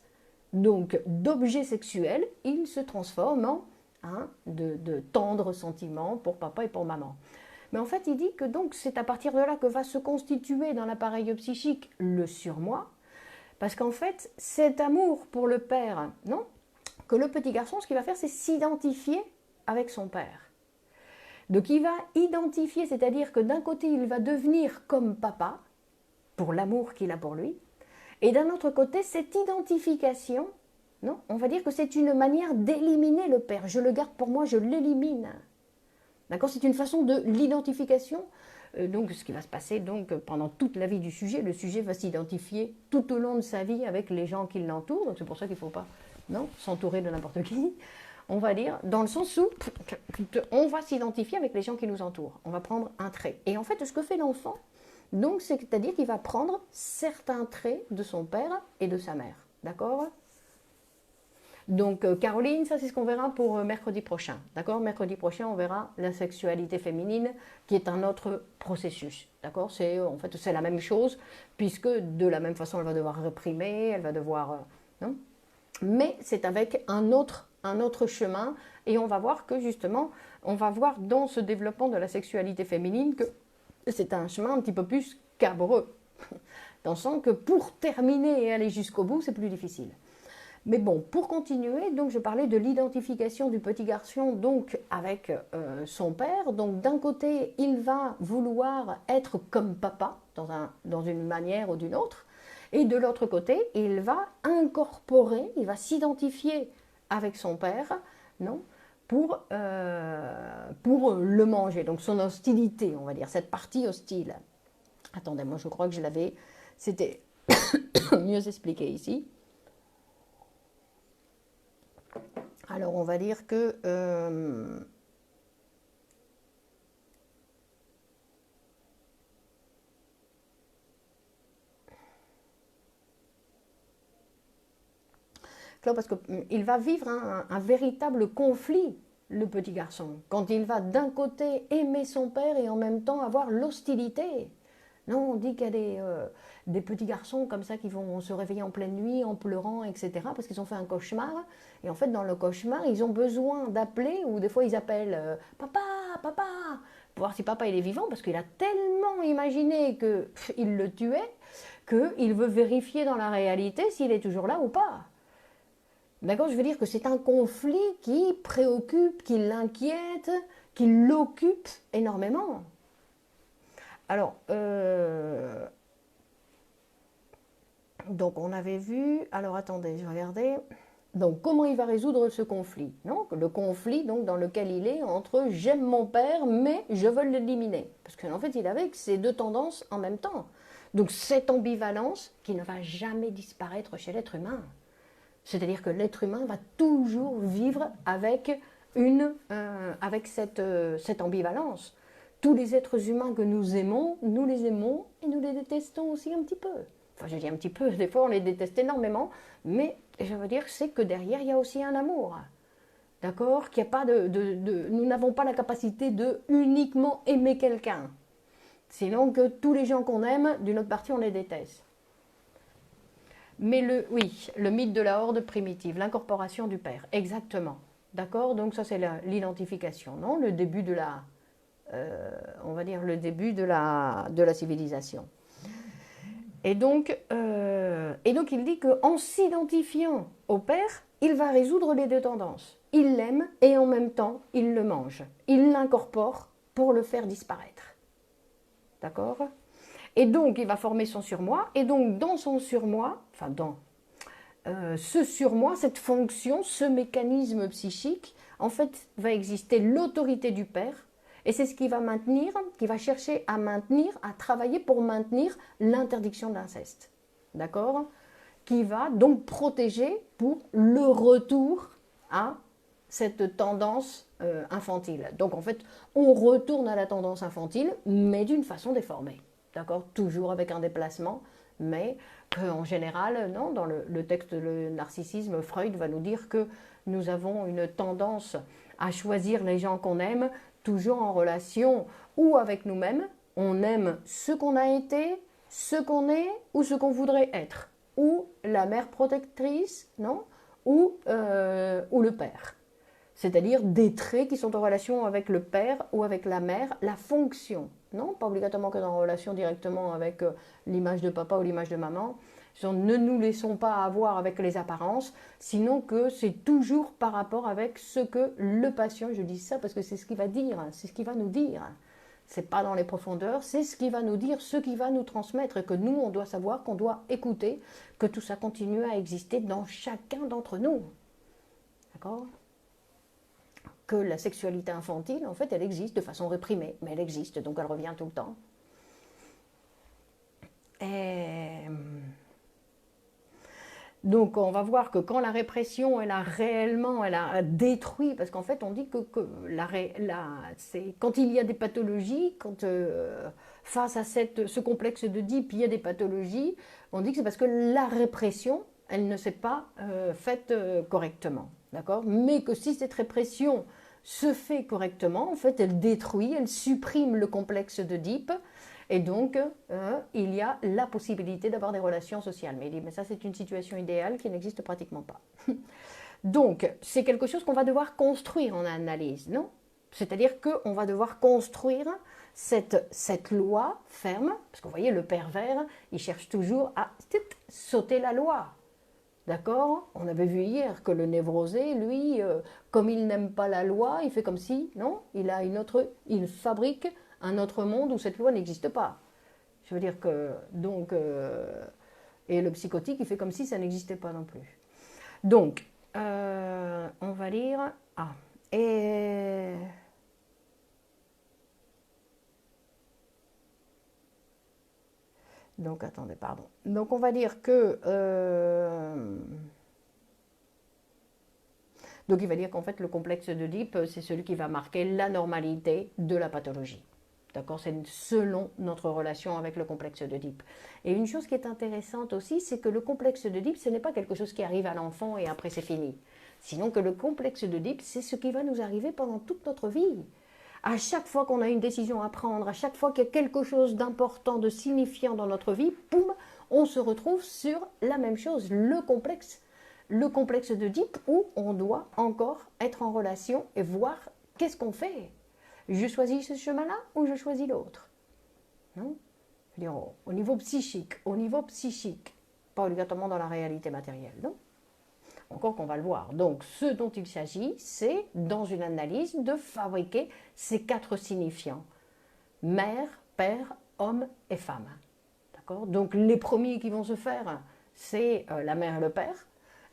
Donc, d'objets sexuels, ils se transforment en de tendres sentiments pour papa et pour maman. Mais en fait, il dit que donc c'est à partir de là que va se constituer dans l'appareil psychique le surmoi, parce qu'en fait, cet amour pour le père, non, que le petit garçon, ce qu'il va faire, c'est s'identifier avec son père. Donc il va identifier, c'est-à-dire que d'un côté, il va devenir comme papa, pour l'amour qu'il a pour lui, et d'un autre côté, cette identification, non, on va dire que c'est une manière d'éliminer le père. Je le garde pour moi, je l'élimine. D'accord? C'est une façon de l'identification. Donc, ce qui va se passer donc, pendant toute la vie du sujet, le sujet va s'identifier tout au long de sa vie avec les gens qui l'entourent. Donc, c'est pour ça qu'il ne faut pas s'entourer de n'importe qui. On va dire, dans le sens où on va s'identifier avec les gens qui nous entourent. On va prendre un trait. Et en fait, ce que fait l'enfant, donc, c'est-à-dire qu'il va prendre certains traits de son père et de sa mère. D'accord? Donc, Caroline, ça c'est ce qu'on verra pour mercredi prochain. D'accord? Mercredi prochain, on verra la sexualité féminine, qui est un autre processus. D'accord? En fait, c'est la même chose, puisque de la même façon, elle va devoir réprimer, elle va devoir... non? mais c'est avec un autre chemin, et on va voir que justement, on va voir dans ce développement de la sexualité féminine que c'est un chemin un petit peu plus cabreux, dans le sens que pour terminer et aller jusqu'au bout, c'est plus difficile. Mais bon, pour continuer, donc je parlais de l'identification du petit garçon donc avec son père. Donc d'un côté, il va vouloir être comme papa dans une manière ou d'une autre. Et de l'autre côté, il va incorporer, il va s'identifier avec son père, non, pour le manger. Donc son hostilité, on va dire, cette partie hostile. Attendez, moi je crois que c'était mieux expliqué ici. Alors on va dire que parce qu'il va vivre un véritable conflit, le petit garçon, quand il va d'un côté aimer son père et en même temps avoir l'hostilité. Non, on dit qu'il y a des petits garçons comme ça qui vont se réveiller en pleine nuit en pleurant, etc. parce qu'ils ont fait un cauchemar. Et en fait, dans le cauchemar, ils ont besoin d'appeler, ou des fois ils appellent papa, papa, pour voir si papa il est vivant, parce qu'il a tellement imaginé qu'il le tuait, qu'il veut vérifier dans la réalité s'il est toujours là ou pas. D'accord, je veux dire que c'est un conflit qui préoccupe, qui l'inquiète, qui l'occupe énormément. Alors, donc on avait vu, alors attendez, je regardais, donc comment il va résoudre ce conflit, non? Le conflit donc dans lequel il est entre j'aime mon père mais je veux l'éliminer, parce qu'en fait il avait ces deux tendances en même temps. Donc cette ambivalence qui ne va jamais disparaître chez l'être humain. C'est-à-dire que l'être humain va toujours vivre avec cette ambivalence. Tous les êtres humains que nous les aimons et nous les détestons aussi un petit peu. Enfin, je dis un petit peu, des fois on les déteste énormément, mais je veux dire, c'est que derrière, il y a aussi un amour. D'accord? Qu'il n'y a pas nous n'avons pas la capacité de uniquement aimer quelqu'un. Sinon que tous les gens qu'on aime, d'une autre partie, on les déteste. Mais le mythe de la horde primitive, l'incorporation du père, exactement. D'accord? Donc ça c'est l'identification, non? Le début de on va dire le début de la civilisation. Et donc il dit qu'en s'identifiant au père, il va résoudre les deux tendances. Il l'aime et en même temps il le mange. Il l'incorpore pour le faire disparaître. D'accord? Et donc, il va former son surmoi. Et donc, dans son surmoi, enfin dans ce surmoi, cette fonction, ce mécanisme psychique, en fait, va exister l'autorité du père. Et c'est ce qui va maintenir, qui va chercher à maintenir, à travailler pour maintenir l'interdiction de l'inceste. D'accord? Qui va donc protéger pour le retour à cette tendance infantile. Donc, en fait, on retourne à la tendance infantile, mais d'une façon déformée. D'accord, toujours avec un déplacement, mais qu'en général, non, dans le texte Le narcissisme, Freud va nous dire que nous avons une tendance à choisir les gens qu'on aime, toujours en relation ou avec nous-mêmes. On aime ce qu'on a été, ce qu'on est ou ce qu'on voudrait être. Ou la mère protectrice, non, ou le père. C'est-à-dire des traits qui sont en relation avec le père ou avec la mère, la fonction. Non, pas obligatoirement que en relation directement avec l'image de papa ou l'image de maman. Ne nous laissons pas avoir avec les apparences, sinon que c'est toujours par rapport avec ce que le patient, je dis ça parce que c'est ce qu'il va dire, c'est ce qu'il va nous dire. C'est pas dans les profondeurs, c'est ce qu'il va nous dire, ce qu'il va nous transmettre, et que nous, on doit savoir, qu'on doit écouter, que tout ça continue à exister dans chacun d'entre nous. D'accord ? Que la sexualité infantile, en fait, elle existe de façon réprimée, mais elle existe, donc elle revient tout le temps. Et donc on va voir que quand la répression, elle a détruit, parce qu'en fait on dit que quand il y a des pathologies, quand face à ce complexe d'Oedipe, il y a des pathologies, on dit que c'est parce que la répression, elle ne s'est pas faite correctement. D'accord ? Mais que si cette répression se fait correctement, en fait, elle détruit, elle supprime le complexe d'Oedipe, Et donc, il y a la possibilité d'avoir des relations sociales. Mais il dit, mais ça c'est une situation idéale qui n'existe pratiquement pas. Donc, c'est quelque chose qu'on va devoir construire en analyse, non? C'est-à-dire qu'on va devoir construire cette loi ferme, parce que vous voyez, le pervers, il cherche toujours à sauter la loi. D'accord? On avait vu hier que le névrosé, lui, comme il n'aime pas la loi, il fait comme si, non? Il fabrique un autre monde où cette loi n'existe pas. Je veux dire que, donc, et le psychotique, il fait comme si ça n'existait pas non plus. Donc, on va lire, et... Donc, attendez, pardon. Donc, on va dire que... Donc, il va dire qu'en fait, le complexe d'Oedipe, c'est celui qui va marquer la normalité de la pathologie. D'accord? C'est selon notre relation avec le complexe d'Oedipe. Et une chose qui est intéressante aussi, c'est que le complexe d'Oedipe, ce n'est pas quelque chose qui arrive à l'enfant et après c'est fini. Sinon que le complexe d'Oedipe, c'est ce qui va nous arriver pendant toute notre vie. À chaque fois qu'on a une décision à prendre, à chaque fois qu'il y a quelque chose d'important, de signifiant dans notre vie, poum, on se retrouve sur la même chose, le complexe d'Oedipe, où on doit encore être en relation et voir qu'est-ce qu'on fait. Je choisis ce chemin-là ou je choisis l'autre? Non? Je veux dire, au niveau psychique, pas obligatoirement dans la réalité matérielle, non? Encore qu'on va le voir. Donc, ce dont il s'agit, c'est, dans une analyse, de fabriquer ces 4 signifiants. Mère, père, homme et femme. D'accord? Donc, les premiers qui vont se faire, c'est la mère et le père.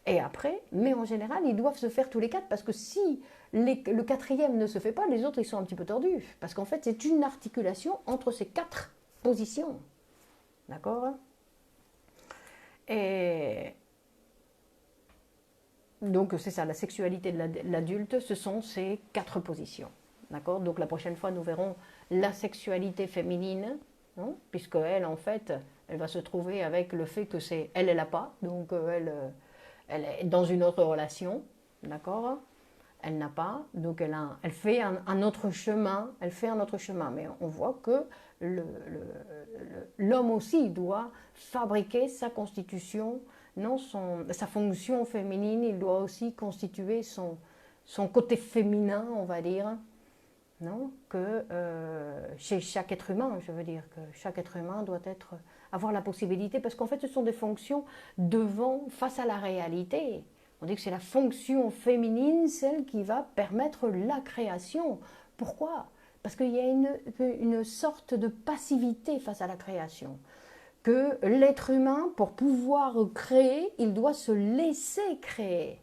Et après, mais en général, ils doivent se faire tous les 4, parce que si le 4e ne se fait pas, les autres, ils sont un petit peu tordus. Parce qu'en fait, c'est une articulation entre ces 4 positions. D'accord? Et donc, c'est ça, la sexualité de l'adulte, ce sont ces 4 positions. D'accord? Donc, la prochaine fois, nous verrons la sexualité féminine, hein, puisque elle, en fait, elle va se trouver avec le fait que c'est elle n'a pas, donc elle est dans une autre relation, d'accord? Elle n'a pas, donc elle fait un autre chemin, mais on voit que l'homme aussi doit fabriquer sa constitution, non, sa fonction féminine, il doit aussi constituer son côté féminin, on va dire, non, que chez chaque être humain, je veux dire que chaque être humain doit avoir la possibilité, parce qu'en fait ce sont des fonctions face à la réalité. On dit que c'est la fonction féminine, celle qui va permettre la création. Pourquoi? Parce qu'il y a une sorte de passivité face à la création. Que l'être humain, pour pouvoir créer, il doit se laisser créer.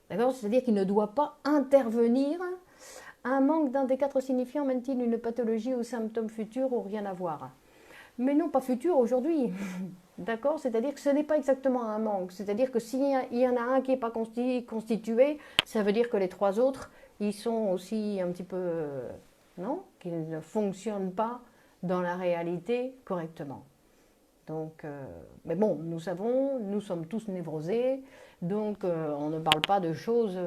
D'accord? C'est-à-dire qu'il ne doit pas intervenir. Un manque d'un des 4 signifiants mène-t-il une pathologie ou symptôme futur ou rien à voir? Mais non, pas futur, aujourd'hui. D'accord? C'est-à-dire que ce n'est pas exactement un manque. C'est-à-dire que s'il y en a un qui n'est pas constitué, ça veut dire que les 3 autres, ils sont aussi un petit peu... non? Qu'ils ne fonctionnent pas dans la réalité correctement. Donc, mais bon, nous savons, nous sommes tous névrosés, donc on ne parle pas de choses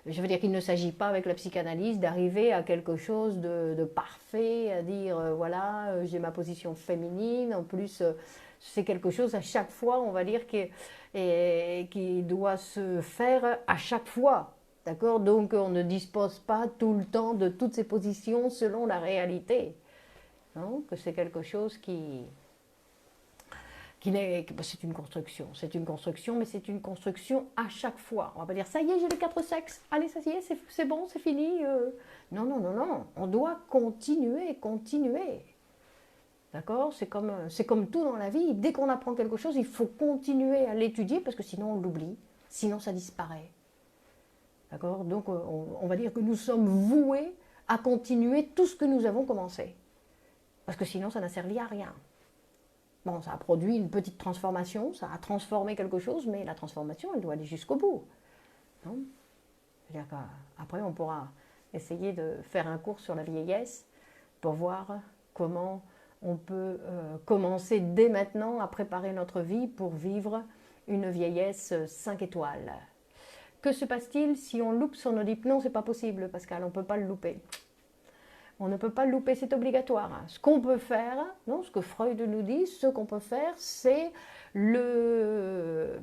je veux dire qu'il ne s'agit pas avec la psychanalyse d'arriver à quelque chose de parfait, à dire voilà, j'ai ma position féminine, en plus c'est quelque chose à chaque fois, on va dire, qui doit se faire à chaque fois. D'accord? Donc on ne dispose pas tout le temps de toutes ces positions selon la réalité. Non? Que c'est quelque chose c'est une construction, mais c'est une construction à chaque fois. On va pas dire, ça y est, j'ai les 4 sexes, allez, ça y est, c'est bon, c'est fini. Non, non, non, non, on doit continuer. D'accord? C'est comme tout dans la vie, dès qu'on apprend quelque chose, il faut continuer à l'étudier, parce que sinon on l'oublie, sinon ça disparaît. D'accord? Donc on va dire que nous sommes voués à continuer tout ce que nous avons commencé. Parce que sinon ça n'a servi à rien. Bon, ça a produit une petite transformation, ça a transformé quelque chose, mais la transformation, elle doit aller jusqu'au bout. Non? C'est-à-dire qu'après, on pourra essayer de faire un cours sur la vieillesse pour voir comment on peut commencer dès maintenant à préparer notre vie pour vivre une vieillesse 5 étoiles. Que se passe-t-il si on loupe son Oedipe? Non, c'est pas possible, Pascal, on ne peut pas le louper. On ne peut pas louper, c'est obligatoire. Ce qu'on peut faire, non, ce que Freud nous dit, ce qu'on peut faire, c'est le...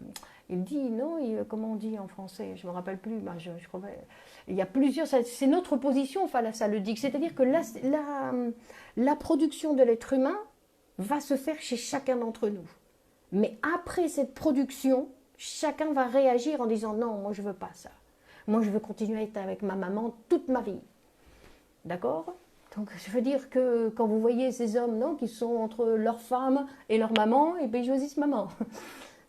Il dit, non, comment on dit en français? Je ne me rappelle plus, ben je crois, il y a plusieurs... C'est notre position, enfin, ça le dit. C'est-à-dire que la production de l'être humain va se faire chez chacun d'entre nous. Mais après cette production, chacun va réagir en disant, non, moi je ne veux pas ça. Moi je veux continuer à être avec ma maman toute ma vie. D'accord? Donc, je veux dire que quand vous voyez ces hommes, non, qui sont entre leur femme et leur maman, et bien ils choisissent maman.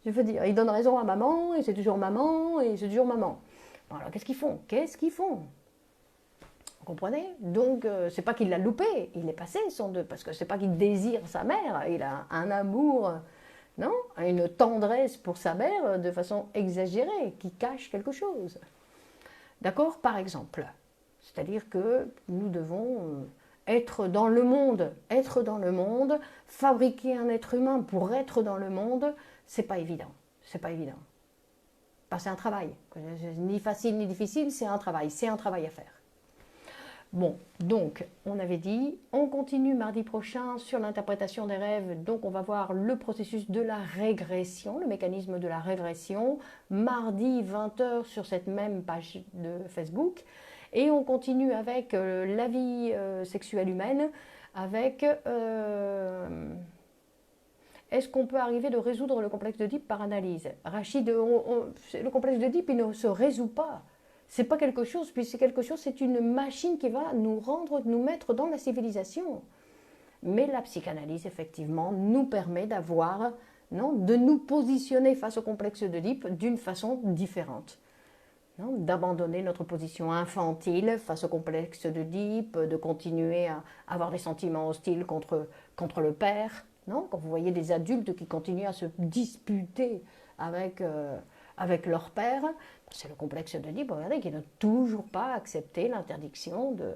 Je veux dire, ils donnent raison à maman, et c'est toujours maman, et c'est toujours maman. Bon, alors, qu'est-ce qu'ils font? Qu'est-ce qu'ils font? Vous comprenez? Donc, c'est pas qu'il l'a loupé, il est passé son deux, parce que c'est pas qu'il désire sa mère, il a un amour, non? Une tendresse pour sa mère de façon exagérée, qui cache quelque chose. D'accord? Par exemple. C'est-à-dire que nous devons être dans le monde, fabriquer un être humain pour être dans le monde, c'est pas évident. C'est pas évident. Enfin, c'est un travail. Ni facile ni difficile, c'est un travail à faire. Bon, donc, on avait dit, on continue mardi prochain sur l'interprétation des rêves. Donc, on va voir le processus de la régression, le mécanisme de la régression, mardi 20h sur cette même page de Facebook. Et on continue avec la vie sexuelle humaine, avec est-ce qu'on peut arriver de résoudre le complexe d'Oedipe par analyse? Rachid, le complexe d'Oedipe, il ne se résout pas. C'est pas quelque chose, puis c'est quelque chose, c'est une machine qui va nous mettre dans la civilisation. Mais la psychanalyse, effectivement, nous permet d'avoir, non, de nous positionner face au complexe d'Oedipe d'une façon différente. D'abandonner notre position infantile face au complexe d'Oedipe, de continuer à avoir des sentiments hostiles contre le père. Non, quand vous voyez des adultes qui continuent à se disputer avec leur père, c'est le complexe d'Oedipe, regardez, qui n'a toujours pas accepté l'interdiction de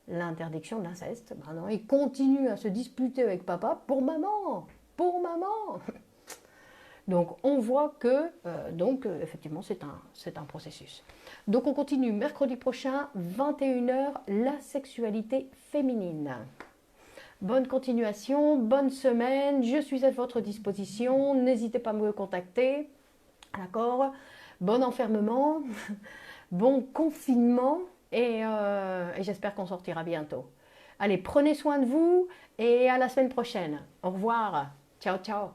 l'inceste. Ben non, il continue à se disputer avec papa pour maman, pour maman. Donc on voit que, effectivement, c'est un processus. Donc on continue mercredi prochain, 21h, la sexualité féminine. Bonne continuation, bonne semaine, je suis à votre disposition, n'hésitez pas à me contacter, d'accord? Bon enfermement, bon confinement, et j'espère qu'on sortira bientôt. Allez, prenez soin de vous, et à la semaine prochaine. Au revoir, ciao ciao.